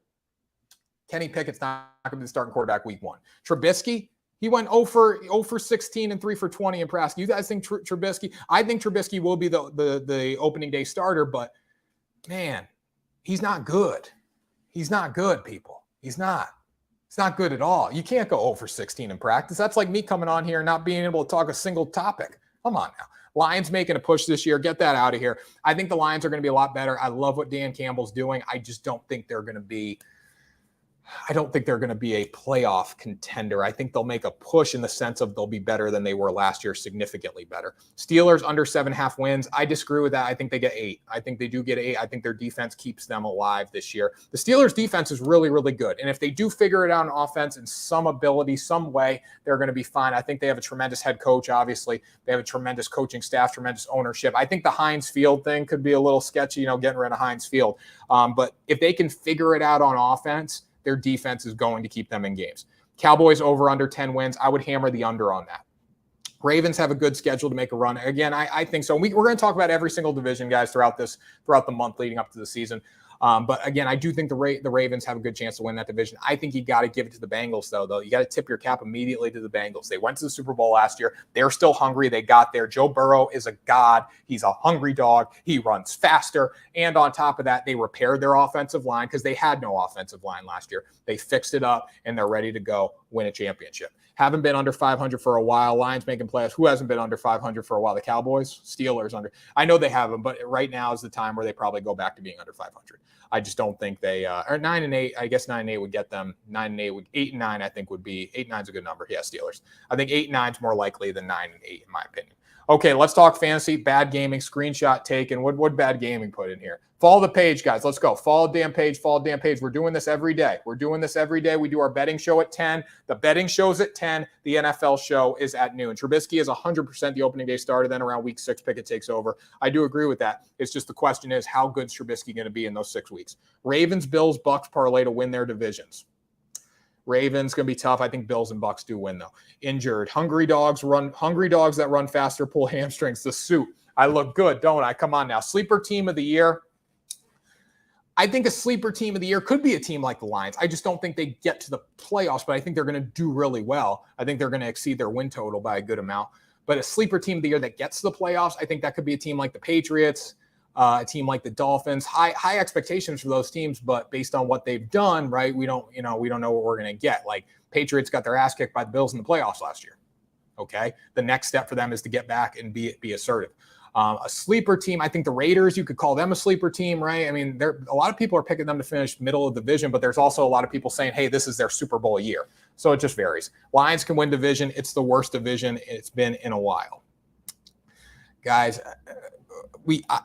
Kenny Pickett's not going to be the starting quarterback week 1. Trubisky, he went 0 for 16 and 3 for 20 in practice. You guys think Trubisky? I think Trubisky will be the opening day starter, but man, he's not good. He's not good, people. He's not. It's not good at all. You can't go 0 for 16 in practice. That's like me coming on here and not being able to talk a single topic. Come on now. Lions making a push this year. Get that out of here. I think the Lions are going to be a lot better. I love what Dan Campbell's doing. I just don't think they're going to be a playoff contender. I think they'll make a push in the sense of they'll be better than they were last year, significantly better. Steelers under 7.5 wins. I disagree with that. I think they get 8. I think they do get 8. I think their defense keeps them alive this year. The Steelers defense is really, really good. And if they do figure it out on offense in some ability, some way, they're going to be fine. I think they have a tremendous head coach, obviously. They have a tremendous coaching staff, tremendous ownership. I think the Heinz Field thing could be a little sketchy, getting rid of Heinz Field. But if they can figure it out on offense, their defense is going to keep them in games. Cowboys over under 10 wins. I would hammer the under on that. Ravens have a good schedule to make a run. Again, I think so. We're going to talk about every single division, guys, throughout the month leading up to the season. But again, I do think the Ravens have a good chance to win that division. I think you got to give it to the Bengals, though. You got to tip your cap immediately to the Bengals. They went to the Super Bowl last year. They're still hungry. They got there. Joe Burrow is a god. He's a hungry dog. He runs faster. And on top of that, they repaired their offensive line because they had no offensive line last year. They fixed it up, and they're ready to go win a championship. Haven't been under 500 for a while. Lions making playoffs. Who hasn't been under 500 for a while? The Cowboys, Steelers under. I know they haven't, but right now is the time where they probably go back to being under 500. I just don't think they are 9-8. I guess 9-8 would get them. 9-8 would 8-9. I think would be 8-9 is a good number. Yeah, Steelers. I think 8-9 is more likely than 9-8 in my opinion. Okay, let's talk fantasy. Bad gaming, screenshot taken. What bad gaming put in here? Follow the page, guys. Let's go. Follow the damn page. Follow the damn page. We're doing this every day. We do our betting show at 10. The betting show's at 10. The NFL show is at noon. Trubisky is 100% the opening day starter. Then around week 6, Pickett takes over. I do agree with that. It's just the question is, how good's Trubisky going to be in those 6 weeks? Ravens, Bills, Bucks parlay to win their divisions. Ravens going to be tough. I think Bills and Bucks do win, though. Injured. Hungry dogs that run faster, pull hamstrings. The suit. I look good, don't I? Come on now. Sleeper team of the year. I think a sleeper team of the year could be a team like the Lions. I just don't think they get to the playoffs, but I think they're going to do really well. I think they're going to exceed their win total by a good amount. But a sleeper team of the year that gets to the playoffs, I think that could be a team like the Patriots, a team like the Dolphins. High expectations for those teams, but based on what they've done, right? We don't know what we're going to get. Like Patriots got their ass kicked by the Bills in the playoffs last year. Okay, the next step for them is to get back and be assertive. A sleeper team, I think the Raiders, you could call them a sleeper team, right? I mean, a lot of people are picking them to finish middle of the division, but there's also a lot of people saying, hey, this is their Super Bowl year. So it just varies. Lions can win division. It's the worst division it's been in a while. Guys,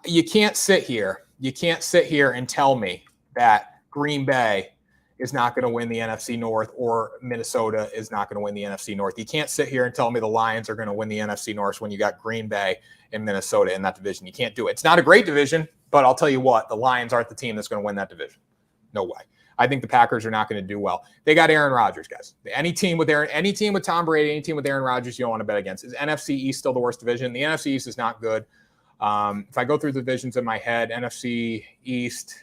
you can't sit here and tell me that Green Bay is not going to win the NFC North or Minnesota is not going to win the NFC North. You can't sit here and tell me the Lions are going to win the NFC North when you got Green Bay and Minnesota in that division. You can't do it. It's not a great division, but I'll tell you what, the Lions aren't the team that's going to win that division. No way. I think the Packers are not going to do well. They got Aaron Rodgers, guys. Any team with Tom Brady, any team with Aaron Rodgers, you don't want to bet against. Is NFC East still the worst division? The NFC East is not good. If I go through the divisions in my head, NFC East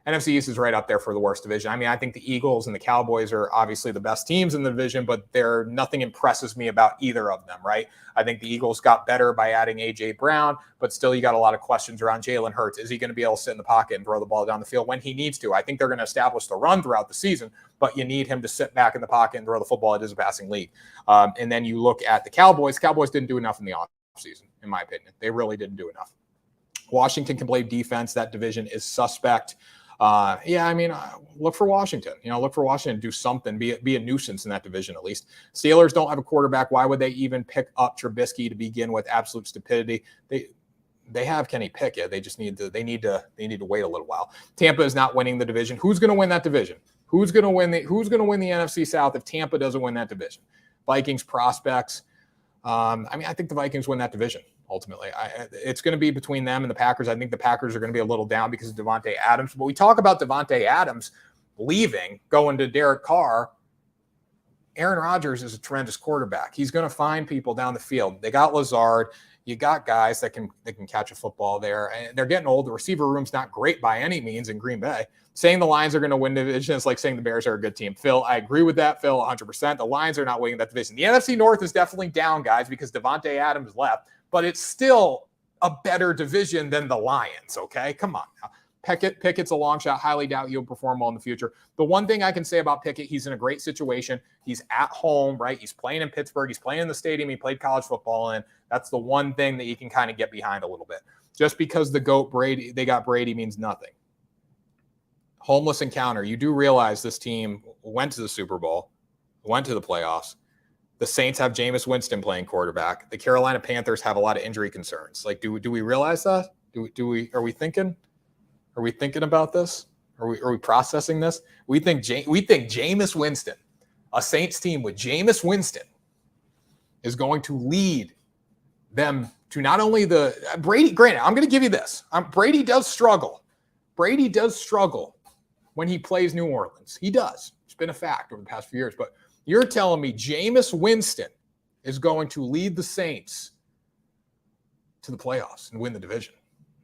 is right up there for the worst division. I mean, I think the Eagles and the Cowboys are obviously the best teams in the division, but nothing impresses me about either of them, right? I think the Eagles got better by adding A.J. Brown, but still you got a lot of questions around Jalen Hurts. Is he going to be able to sit in the pocket and throw the ball down the field when he needs to? I think they're going to establish the run throughout the season, but you need him to sit back in the pocket and throw the football. It is a passing league. And then you look at the Cowboys. Cowboys didn't do enough in the offseason, in my opinion. They really didn't do enough. Washington can play defense. That division is suspect. Look for Washington. Look for Washington to do something, be a nuisance in that division at least. Steelers don't have a quarterback. Why would they even pick up Trubisky to begin with? Absolute stupidity. They have Kenny Pickett. They just need to wait a little while. Tampa is not winning the division. Who's going to win that division? Who's going to win the NFC South if Tampa doesn't win that division? Vikings prospects. I think the Vikings win that division. Ultimately, it's going to be between them and the Packers. I think the Packers are going to be a little down because of Devontae Adams. But we talk about Devontae Adams leaving, going to Derek Carr. Aaron Rodgers is a tremendous quarterback. He's going to find people down the field. They got Lazard. You got guys that can catch a football there. And they're getting old. The receiver room's not great by any means in Green Bay. Saying the Lions are going to win the division is like saying the Bears are a good team. Phil, I agree with that, Phil, 100%. The Lions are not winning that division. The NFC North is definitely down, guys, because Devontae Adams left. But it's still a better division than the Lions, okay? Come on now. Pickett's a long shot. Highly doubt he'll perform well in the future. The one thing I can say about Pickett, he's in a great situation. He's at home, right? He's playing in Pittsburgh. He's playing in the stadium he played college football in. That's the one thing that you can kind of get behind a little bit. Just because the GOAT Brady, they got Brady means nothing. Homeless encounter. You do realize this team went to the Super Bowl, went to the playoffs. The Saints have Jameis Winston playing quarterback. The Carolina Panthers have a lot of injury concerns. Like, do we realize that? Are we thinking about this? Are we processing this? We think Jameis Winston, a Saints team with Jameis Winston, is going to lead them to not only the Brady. Granted, I'm going to give you this. Brady does struggle. Brady does struggle when he plays New Orleans. He does. It's been a fact over the past few years, but you're telling me Jameis Winston is going to lead the Saints to the playoffs and win the division?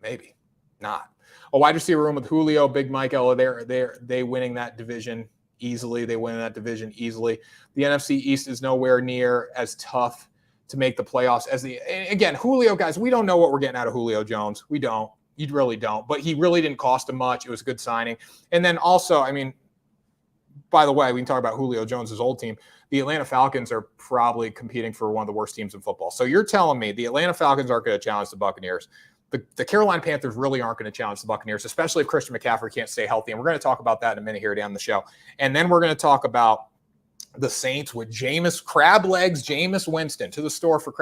Maybe not. A wide receiver room with Julio, Big Mike, they winning that division easily. They win that division easily. The NFC East is nowhere near as tough to make the playoffs as again, Julio, guys, we don't know what we're getting out of Julio Jones. We don't. You really don't. But he really didn't cost him much. It was a good signing. And then also, by the way, we can talk about Julio Jones' old team. The Atlanta Falcons are probably competing for one of the worst teams in football. So you're telling me the Atlanta Falcons aren't going to challenge the Buccaneers. The Carolina Panthers really aren't going to challenge the Buccaneers, especially if Christian McCaffrey can't stay healthy. And we're going to talk about that in a minute here down the show. And then we're going to talk about the Saints with crab legs Jameis Winston to the store for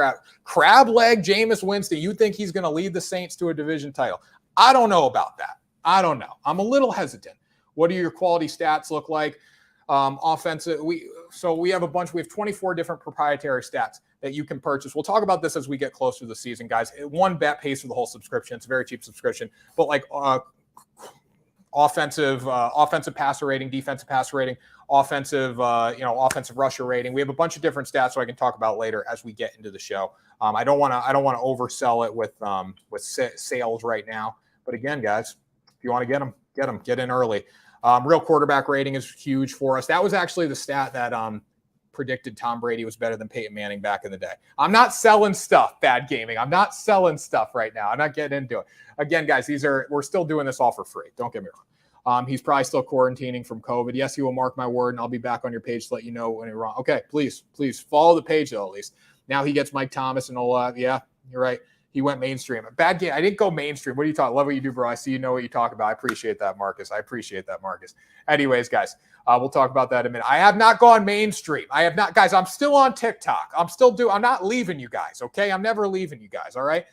crab leg Jameis Winston. You think he's going to lead the Saints to a division title? I don't know about that. I don't know. I'm a little hesitant. What do your quality stats look like? Offensive. We have a bunch. We have 24 different proprietary stats that you can purchase. We'll talk about this as we get closer to the season, guys. One bet pays for the whole subscription. It's a very cheap subscription, but like offensive passer rating, defensive passer rating, offensive rusher rating. We have a bunch of different stats, so I can talk about later as we get into the show. I don't want to oversell it with sales right now. But again, guys, if you want to get in early. Real quarterback rating is huge for us. That was actually the stat that predicted Tom Brady was better than Peyton Manning back in the day. I'm not selling stuff, Bad Gaming. I'm not selling stuff right now. I'm not getting into it. Again, guys, we're still doing this all for free. Don't get me wrong. He's probably still quarantining from COVID. Yes, he will mark my word, and I'll be back on your page to let you know when you're wrong. Okay, please follow the page, though, at least. Now he gets Mike Thomas and all that. Yeah, you're right. He went mainstream. Bad game. I didn't go mainstream. What are you talking? Love what you do, bro. I see you know what you talk about. I appreciate that, Marcus. Anyways, guys, we'll talk about that in a minute. I have not gone mainstream. I have not, guys. I'm still on TikTok. I'm not leaving you guys. Okay, I'm never leaving you guys. All right.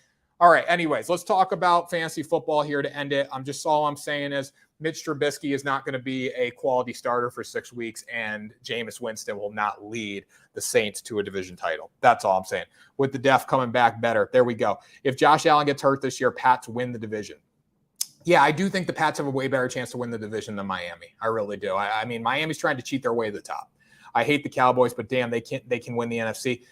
Anyways, let's talk about fantasy football here to end it. All I'm saying is Mitch Trubisky is not going to be a quality starter for 6 weeks, and Jameis Winston will not lead the Saints to a division title. That's all I'm saying. With the def coming back better, there we go. If Josh Allen gets hurt this year, Pats win the division. Yeah, I do think the Pats have a way better chance to win the division than Miami. I really do. I mean, Miami's trying to cheat their way to the top. I hate the Cowboys, but damn, they can win the NFC.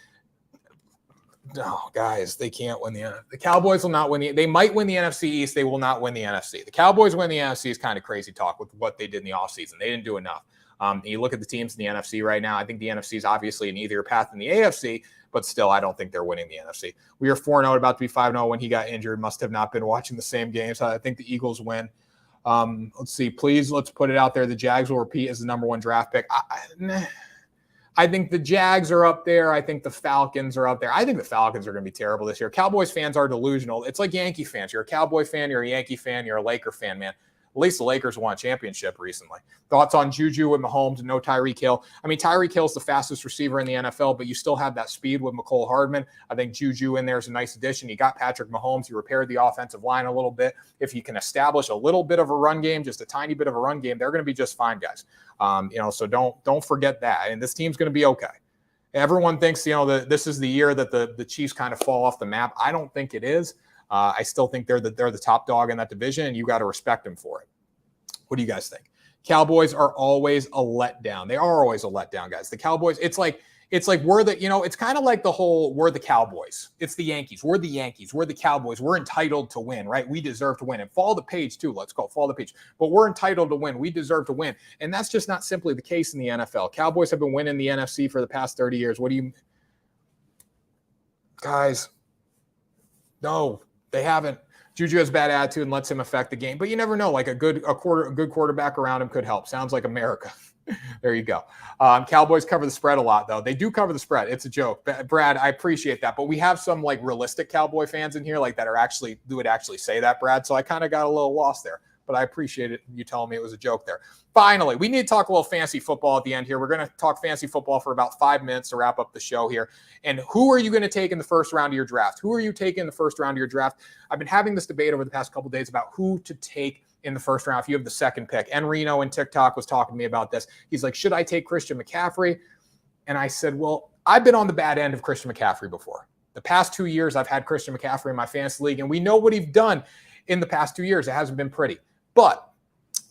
No, guys, they can't win the Cowboys will not win they might win the NFC East. They will not win the NFC. The Cowboys win the NFC is kind of crazy talk with what they did in the offseason. They didn't do enough. You look at the teams in the NFC right now. I think the NFC is obviously an easier path than the AFC, but still, I don't think they're winning the NFC. We are 4-0, about to be 5-0 when he got injured. Must have not been watching the same games. I think the Eagles win. Let's see. Please, let's put it out there. The Jags will repeat as the number 1 draft pick. I think the Jags are up there. I think the Falcons are up there. I think the Falcons are going to be terrible this year. Cowboys fans are delusional. It's like Yankee fans. You're a Cowboy fan, you're a Yankee fan, you're a Laker fan, man. At least the Lakers won a championship recently. Thoughts on Juju with Mahomes and no Tyreek Hill? I mean, Tyreek Hill's the fastest receiver in the NFL, but you still have that speed with McCole Hardman. I think Juju in there is a nice addition. You got Patrick Mahomes. You repaired the offensive line a little bit. If you can establish a little bit of a run game, just a tiny bit of a run game, they're going to be just fine, guys. So don't forget that. And this team's going to be okay. Everyone thinks, this is the year that the Chiefs kind of fall off the map. I don't think it is. I still think they're the top dog in that division, and you got to respect them for it. What do you guys think? Cowboys are always a letdown. They are always a letdown, guys. The Cowboys, it's like we're it's kind of like the whole we're the Cowboys. It's the Yankees. We're the Yankees. We're the Cowboys. We're entitled to win, right? We deserve to win. And follow the page too. Let's go. Follow the page. But we're entitled to win. We deserve to win. And that's just not simply the case in the NFL. Cowboys have been winning the NFC for the past 30 years. What do you guys? No, they haven't. Juju has bad attitude and lets him affect the game, but you never know. Like a good quarterback around him could help. Sounds like America. There you go. Cowboys cover the spread a lot, though. They do cover the spread. It's a joke, Brad. I appreciate that, but we have some like realistic Cowboy fans in here, like that would actually say that, Brad. So I kind of got a little lost there, but I appreciate it. You telling me it was a joke there. Finally, we need to talk a little fantasy football at the end here. We're going to talk fantasy football for about 5 minutes to wrap up the show here. And who are you going to take in the first round of your draft? Who are you taking in the first round of your draft? I've been having this debate over the past couple of days about who to take in the first round if you have the second pick. And Reno in TikTok was talking to me about this. He's like, should I take Christian McCaffrey? And I said, well, I've been on the bad end of Christian McCaffrey before. The past 2 years, I've had Christian McCaffrey in my fantasy league, and we know what he's done in the past 2 years. It hasn't been pretty. But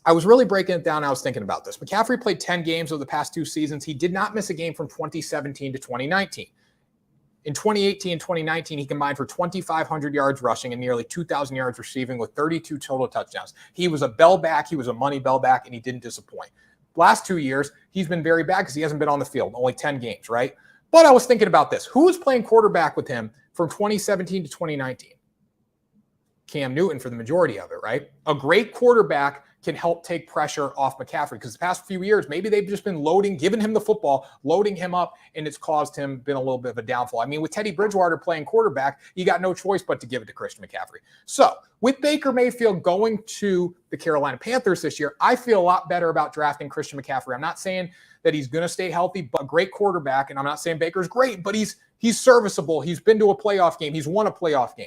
I was really breaking it down. I was thinking about this. McCaffrey played 10 games over the past 2 seasons. He did not miss a game from 2017 to 2019. In 2018 and 2019, he combined for 2,500 yards rushing and nearly 2,000 yards receiving with 32 total touchdowns. He was a bell back. He was a money bell back, and he didn't disappoint. Last 2 years, he's been very bad because he hasn't been on the field. Only 10 games, right? But I was thinking about this. Who was playing quarterback with him from 2017 to 2019? Cam Newton for the majority of it, right? A great quarterback can help take pressure off McCaffrey, because the past few years, maybe they've just been giving him the football, loading him up, and it's caused him been a little bit of a downfall. I mean, with Teddy Bridgewater playing quarterback, you got no choice but to give it to Christian McCaffrey. So with Baker Mayfield going to the Carolina Panthers this year, I feel a lot better about drafting Christian McCaffrey. I'm not saying that he's going to stay healthy, but a great quarterback, and I'm not saying Baker's great, but he's serviceable. He's been to a playoff game. He's won a playoff game.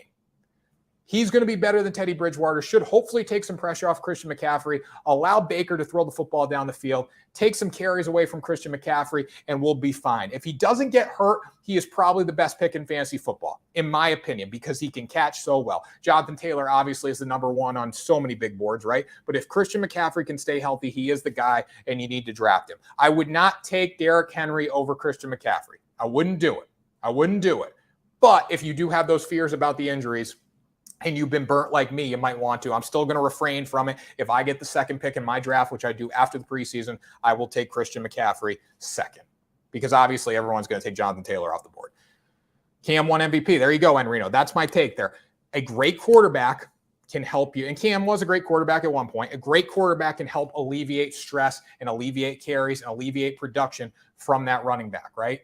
He's going to be better than Teddy Bridgewater, should hopefully take some pressure off Christian McCaffrey, allow Baker to throw the football down the field, take some carries away from Christian McCaffrey, and we'll be fine. If he doesn't get hurt, he is probably the best pick in fantasy football, in my opinion, because he can catch so well. Jonathan Taylor obviously is the number one on so many big boards, right? But if Christian McCaffrey can stay healthy, he is the guy, and you need to draft him. I would not take Derrick Henry over Christian McCaffrey. I wouldn't do it. But if you do have those fears about the injuries, and you've been burnt like me, you might want to. I'm still going to refrain from it. If I get the second pick in my draft, which I do after the preseason, I will take Christian McCaffrey second, because obviously everyone's going to take Jonathan Taylor off the board. Cam won MVP. There you go, Enrino. That's my take there. A great quarterback can help you. And Cam was a great quarterback at one point. A great quarterback can help alleviate stress and alleviate carries and alleviate production from that running back, right?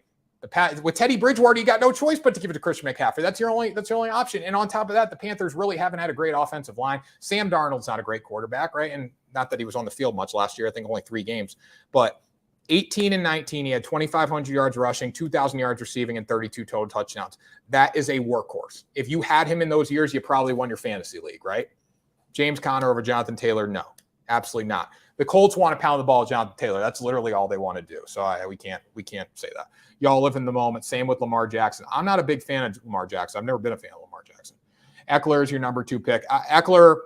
With Teddy Bridgewater, you got no choice but to give it to Christian McCaffrey. That's your only option. And on top of that, the Panthers really haven't had a great offensive line. Sam Darnold's not a great quarterback, right? And not that he was on the field much last year. I think only 3 games. But 18 and 19, he had 2,500 yards rushing, 2,000 yards receiving, and 32 total touchdowns. That is a workhorse. If you had him in those years, you probably won your fantasy league, right? James Conner over Jonathan Taylor, no, absolutely not. The Colts want to pound the ball with Jonathan Taylor. That's literally all they want to do. So we can't say that. Y'all live in the moment. Same with Lamar Jackson. I'm not a big fan of Lamar Jackson. I've never been a fan of Lamar Jackson. Eckler is your number 2 pick. Eckler,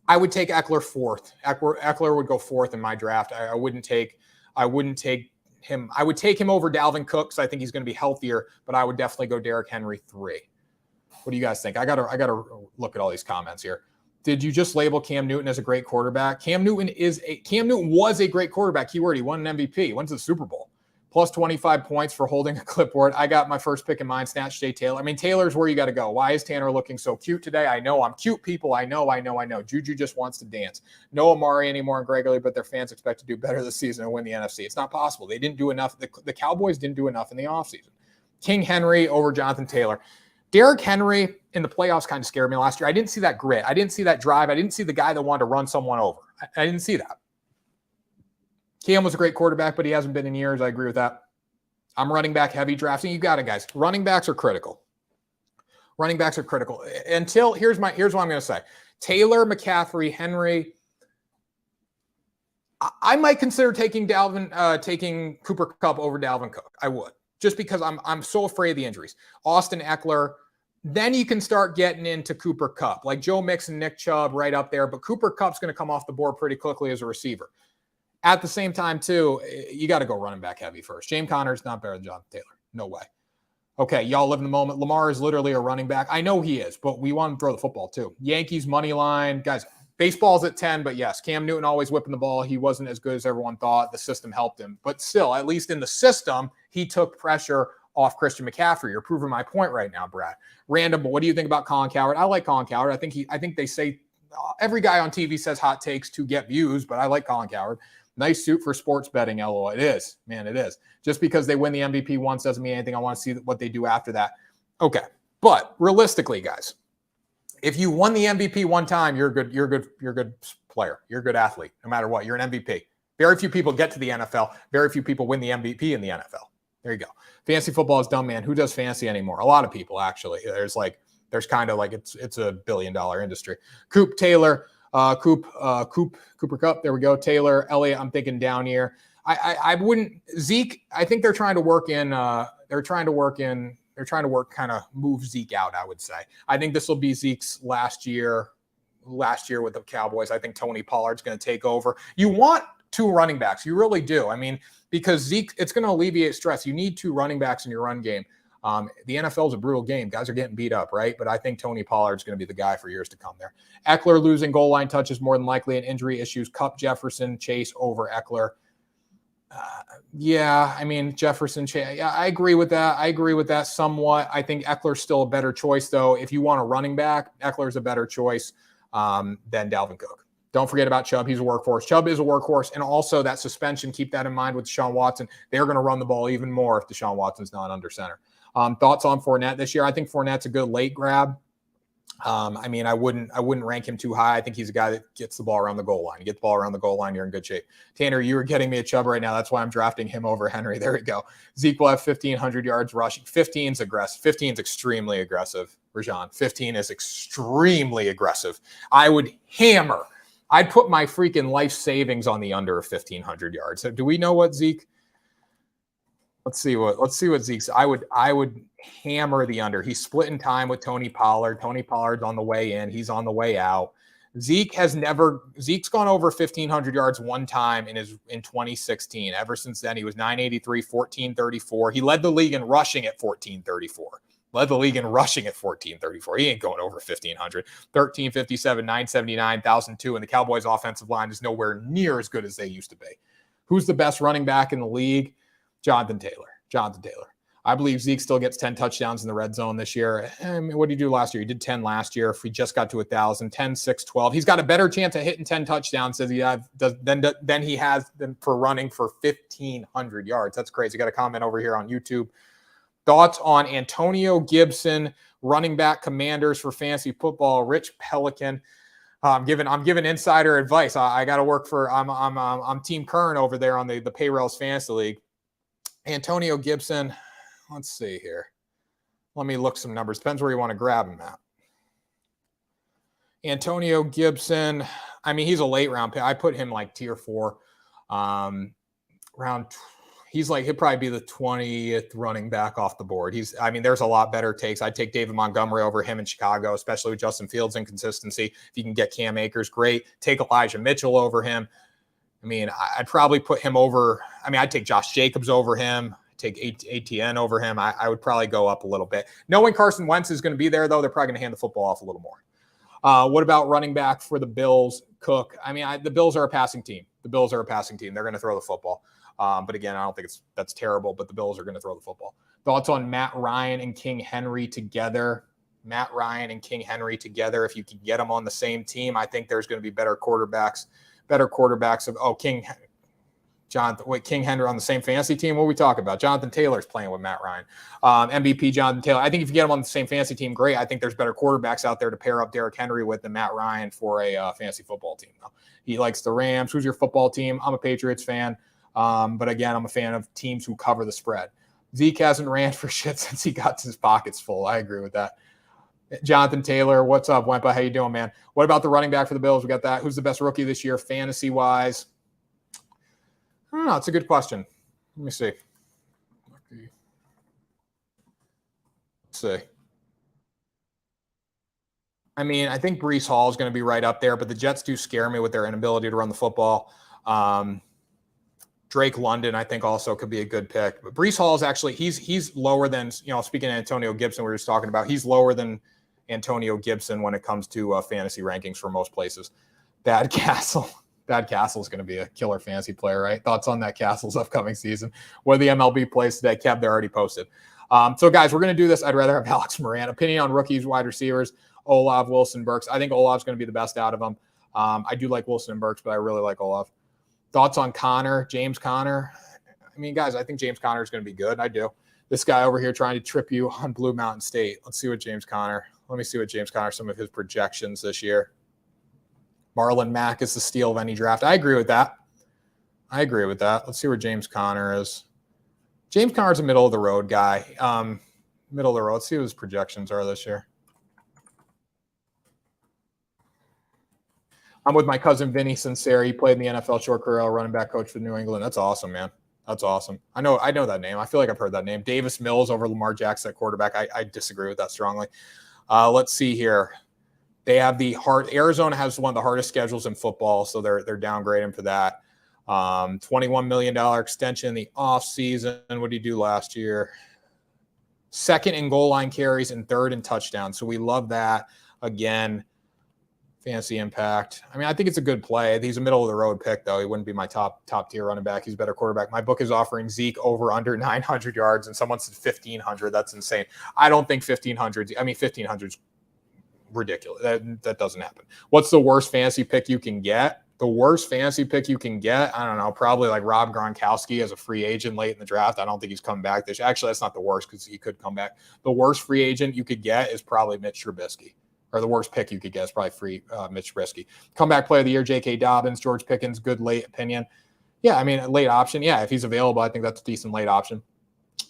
I would take Eckler 4th. Eckler would go 4th in my draft. I wouldn't take him. I would take him over Dalvin Cook, because I think he's going to be healthier, but I would definitely go Derrick Henry 3. What do you guys think? I gotta look at all these comments here. Did you just label Cam Newton as a great quarterback? Cam Newton was a great quarterback. Keyword, he won an MVP. He went to the Super Bowl. Plus 25 points for holding a clipboard. I got my first pick in mind, Snatch Jay Taylor. I mean, Taylor's where you got to go. Why is Tanner looking so cute today? I know I'm cute, people. I know. Juju just wants to dance. No Amari anymore and Gregory, but their fans expect to do better this season and win the NFC. It's not possible. They didn't do enough. The Cowboys didn't do enough in the offseason. King Henry over Jonathan Taylor. Derrick Henry in the playoffs kind of scared me last year. I didn't see that grit. I didn't see that drive. I didn't see the guy that wanted to run someone over. I didn't see that. Cam was a great quarterback, but he hasn't been in years. I agree with that. I'm running back heavy drafting. You got it, guys. Running backs are critical. Until here's what I'm going to say. Taylor, McCaffrey, Henry. I might consider taking Cooper Kupp over Dalvin Cook. I would, just because I'm so afraid of the injuries. Austin Eckler. Then you can start getting into Cooper Kupp, like Joe Mixon, Nick Chubb, right up there. But Cooper Kupp's going to come off the board pretty quickly as a receiver. At the same time, too, you got to go running back heavy first. James Conner's not better than Jonathan Taylor. No way. Okay, y'all live in the moment. Lamar is literally a running back. I know he is, but we want him to throw the football, too. Yankees money line. Guys, baseball's at 10, but yes, Cam Newton always whipping the ball. He wasn't as good as everyone thought. The system helped him. But still, at least in the system, he took pressure off Christian McCaffrey. You're proving my point right now, Brad. Random, but what do you think about Colin Cowherd? I like Colin Cowherd. I think they say every guy on TV says hot takes to get views, but I like Colin Cowherd. Nice suit for sports betting, LOL. It is, man, it is. Just because they win the MVP once doesn't mean anything. I want to see what they do after that. Okay, but realistically, guys, if you won the MVP one time, you're a good player. You're a good athlete, no matter what. You're an MVP. Very few people get to the NFL. Very few people win the MVP in the NFL. There you go. Fantasy football is dumb, man. Who does fantasy anymore? A lot of people, actually. There's kind of like it's a $1 billion industry. Coop Taylor. Cooper Kupp. There we go. Taylor, Elliott. I'm thinking down here. I wouldn't Zeke. I think they're trying to work kind of move Zeke out. I would say. I think this will be Zeke's last year with the Cowboys. I think Tony Pollard's going to take over. You want 2 running backs. You really do. I mean, because Zeke, it's going to alleviate stress. You need 2 running backs in your run game. The NFL is a brutal game. Guys are getting beat up, right? But I think Tony Pollard's going to be the guy for years to come there. Eckler losing goal line touches more than likely, and injury issues. Kupp, Jefferson, Chase over Eckler. Yeah, I mean, Jefferson, Chase. Yeah, I agree with that. Somewhat. I think Eckler's still a better choice, though. If you want a running back, Eckler's a better choice than Dalvin Cook. Don't forget about Chubb. He's a workhorse. Chubb is a workhorse. And also that suspension, keep that in mind with Deshaun Watson. They're going to run the ball even more if Deshaun Watson's not under center. Thoughts on Fournette this year? I think Fournette's a good late grab. I mean, I wouldn't rank him too high. I think he's a guy that gets the ball around the goal line. You get the ball around the goal line, you're in good shape. Tanner, you were getting me a Chubb right now. That's why I'm drafting him over Henry. There we go. Zeke will have 1,500 yards rushing. 15's aggressive. 15's extremely aggressive, Rajan. 15 is extremely aggressive. I would hammer. I'd put my freaking life savings on the under of 1,500 yards. So do we know what Zeke? Let's see what Zeke's. I would hammer the under. He's split in time with Tony Pollard. Tony Pollard's on the way in. He's on the way out. Zeke's gone over 1,500 yards one time in 2016. Ever since then, he was 983, 1434. He led the league in rushing at 1434. Led the league in rushing at 1434. He ain't going over 1,500. 1357, 979, 1,002, and the Cowboys' offensive line is nowhere near as good as they used to be. Who's the best running back in the league? Jonathan Taylor. I believe Zeke still gets 10 touchdowns in the red zone this year. What did he do last year? He did 10 last year. If we just got to 1,000, 10, 6, 12. He's got a better chance of hitting 10 touchdowns than he has for running for 1,500 yards. That's crazy. Got a comment over here on YouTube. Thoughts on Antonio Gibson, running back Commanders for fantasy football, Rich Pelican. I'm giving insider advice. I got to work for. I'm Team Kern over there on the Payrail's Fantasy League. Antonio Gibson, let's see here. Let me look some numbers. Depends where you want to grab him at. Antonio Gibson, I mean, he's a late round pick. I put him like tier 4. He'll probably be the 20th running back off the board. There's a lot better takes. I'd take David Montgomery over him in Chicago, especially with Justin Fields' inconsistency. If you can get Cam Akers, great. Take Elijah Mitchell over him. I mean, I'd probably put him over. I'd take Josh Jacobs over him, take ATN over him. I would probably go up a little bit. Knowing Carson Wentz is going to be there, though, they're probably going to hand the football off a little more. What about running back for the Bills? Cook. The Bills are a passing team. They're going to throw the football. But again, I don't think that's terrible, but the Bills are going to throw the football. Thoughts on Matt Ryan and King Henry together? If you can get them on the same team, I think there's going to be better quarterbacks King Henry on the same fantasy team. What are we talking about? Jonathan Taylor's playing with Matt Ryan. MVP Jonathan Taylor. I think if you get him on the same fantasy team, great. I think there's better quarterbacks out there to pair up Derrick Henry with than Matt Ryan for a fantasy football team. He likes the Rams. Who's your football team? I'm a Patriots fan. But again, I'm a fan of teams who cover the spread. Zeke hasn't ran for shit since he got his pockets full. I agree with that. Jonathan Taylor, what's up, Wempa? How you doing, man? What about the running back for the Bills? We got that. Who's the best rookie this year, fantasy-wise? I don't know. It's a good question. Let me see. Let's see. I think Breece Hall is going to be right up there, but the Jets do scare me with their inability to run the football. Drake London, I think, also could be a good pick. But Breece Hall is actually, he's lower than, speaking of Antonio Gibson, we were just talking about, he's lower than Antonio Gibson when it comes to fantasy rankings for most places. Bad Castle is going to be a killer fantasy player, right? Thoughts on that Castle's upcoming season? What are the MLB plays today? Kev, they're already posted. So, guys, we're going to do this. I'd rather have Alex Moran. Opinion on rookies, wide receivers, Olav, Wilson, Burks. I think Olav's going to be the best out of them. I do like Wilson and Burks, but I really like Olav. Thoughts on James Conner? Guys, I think James Conner is going to be good. I do. This guy over here trying to trip you on Blue Mountain State. Let me see what James Conner, some of his projections this year. Marlon Mack is the steal of any draft. I agree with that. Let's see where James Conner is. James Conner's a middle-of-the-road guy. Middle of the road. Let's see what his projections are this year. I'm with my cousin Vinny Sincere. He played in the NFL short career, running back coach for New England. That's awesome, man. That's awesome. I know that name. I feel like I've heard that name. Davis Mills over Lamar Jackson at quarterback. I disagree with that strongly. Let's see here. They have Arizona has one of the hardest schedules in football, so they're downgrading for that. $21 million extension in the offseason. What did he do last year? Second in goal line carries and third in touchdowns. So we love that. Again, fantasy impact. I think it's a good play. He's a middle-of-the-road pick, though. He wouldn't be my top-tier running back. He's a better quarterback. My book is offering Zeke over under 900 yards, and someone said 1,500. That's insane. I don't think 1,500. 1,500's ridiculous. That doesn't happen. What's the worst fantasy pick you can get? The worst fantasy pick you can get, I don't know, probably like Rob Gronkowski as a free agent late in the draft. I don't think he's coming back this year. Actually, that's not the worst because he could come back. The worst free agent you could get is probably Mitch Trubisky. Or the worst pick you could get is probably Mitch Trubisky. Comeback player of the year, J.K. Dobbins, George Pickens, good late opinion. Yeah, I mean, late option. Yeah, if he's available, I think that's a decent late option.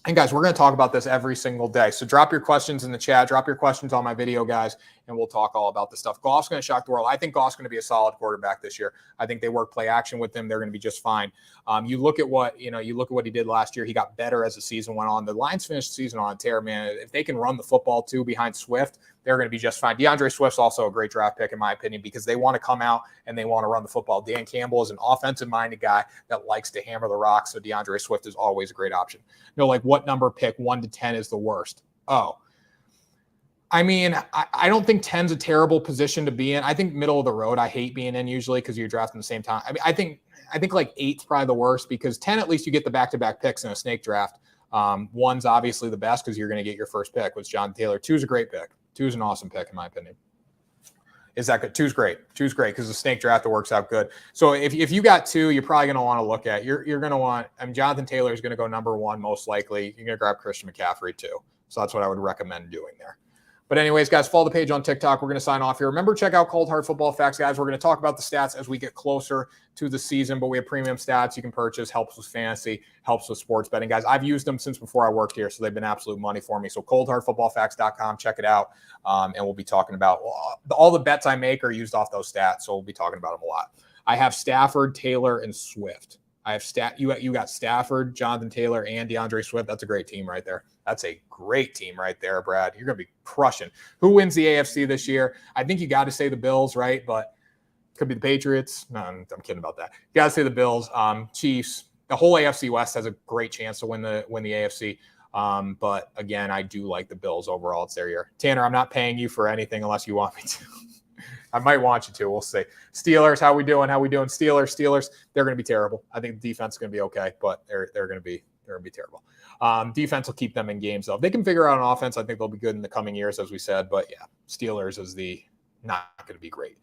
And guys, we're going to talk about this every single day. So drop your questions in the chat. Drop your questions on my video, guys, and we'll talk all about this stuff. Goff's going to shock the world. I think Goff's going to be a solid quarterback this year. I think they work play action with him. They're going to be just fine. You look at what he did last year. He got better as the season went on. The Lions finished the season on a tear, man. If they can run the football too behind Swift, they're going to be just fine. DeAndre Swift's also a great draft pick, in my opinion, because they want to come out and they want to run the football. Dan Campbell is an offensive-minded guy that likes to hammer the rock, so DeAndre Swift is always a great option. Like what number pick 1 to 10 is the worst? Oh, I mean, I don't think 10's a terrible position to be in. I think middle of the road, I hate being in usually because you're drafting the same time. I mean, I think like 8's probably the worst because 10, at least you get the back-to-back picks in a snake draft. 1's obviously the best because you're going to get your first pick with Jonathan Taylor. 2's a great pick. 2's an awesome pick, in my opinion. Is that good? 2's great. 2's great because the snake draft, it works out good. So if you got 2, you're probably going to want to look at. You're going to want. I mean, Jonathan Taylor is going to go number 1 most likely. You're going to grab Christian McCaffrey too. So that's what I would recommend doing there. But anyways, guys, follow the page on TikTok. We're going to sign off here. Remember, check out Cold Hard Football Facts, guys. We're going to talk about the stats as we get closer to the season, but we have premium stats you can purchase. Helps with fantasy, helps with sports betting, guys. I've used them since before I worked here, so they've been absolute money for me. So coldhardfootballfacts.com, check it out, and we'll be talking about all the bets I make are used off those stats, so we'll be talking about them a lot. I have Stafford, Taylor, and Swift. I have you got Stafford, Jonathan Taylor, and DeAndre Swift. That's a great team right there. That's a great team right there, Brad. You're going to be crushing. Who wins the AFC this year? I think you got to say the Bills, right? But it could be the Patriots. No, I'm kidding about that. You got to say the Bills. Chiefs. The whole AFC West has a great chance to win the AFC. But again, I do like the Bills overall. It's their year. Tanner, I'm not paying you for anything unless you want me to. I might want you to. We'll see. Steelers, how we doing? Steelers, they're going to be terrible. I think the defense is going to be okay, but they're going to be terrible. Defense will keep them in games, though. If they can figure out an offense, I think they'll be good in the coming years, as we said. But, yeah, Steelers is not going to be great.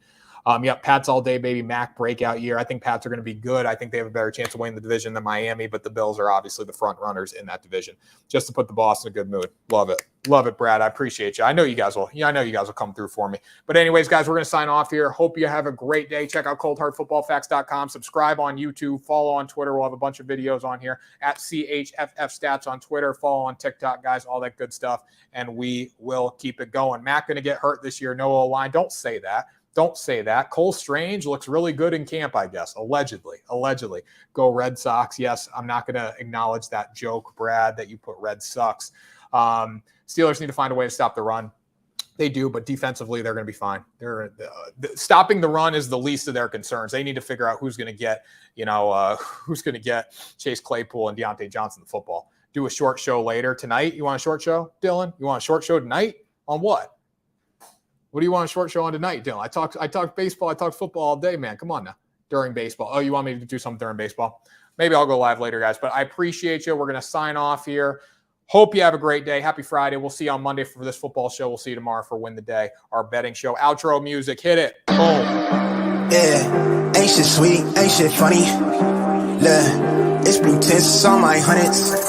Pats all day, baby. Mac breakout year. I think Pats are going to be good. I think they have a better chance of winning the division than Miami, but the Bills are obviously the front runners in that division. Just to put the boss in a good mood. Love it, Brad. I appreciate you. I know you guys will come through for me. But anyways, guys, we're going to sign off here. Hope you have a great day. Check out coldhardfootballfacts.com. Subscribe on YouTube. Follow on Twitter. We'll have a bunch of videos on here at CHFF Stats on Twitter. Follow on TikTok, guys. All that good stuff. And we will keep it going. Mac going to get hurt this year. No O-line. Don't say that. Don't say that. Cole Strange looks really good in camp, I guess. Allegedly. Go Red Sox. Yes, I'm not going to acknowledge that joke, Brad, that you put Red Sox. Steelers need to find a way to stop the run. They do, but defensively, they're going to be fine. Stopping the run is the least of their concerns. They need to figure out who's going to get, Chase Claypool and Deontay Johnson the football. Do a short show later tonight. You want a short show, Dylan? You want a short show tonight? On what? What do you want a short show on tonight, Dylan? I talk baseball. I talk football all day, man. Come on now. During baseball. Oh, you want me to do something during baseball? Maybe I'll go live later, guys. But I appreciate you. We're going to sign off here. Hope you have a great day. Happy Friday. We'll see you on Monday for this football show. We'll see you tomorrow for Win the Day, our betting show. Outro music. Hit it. Boom. Yeah, ain't shit sweet, ain't shit funny. Look, it's blue tints on my hundreds.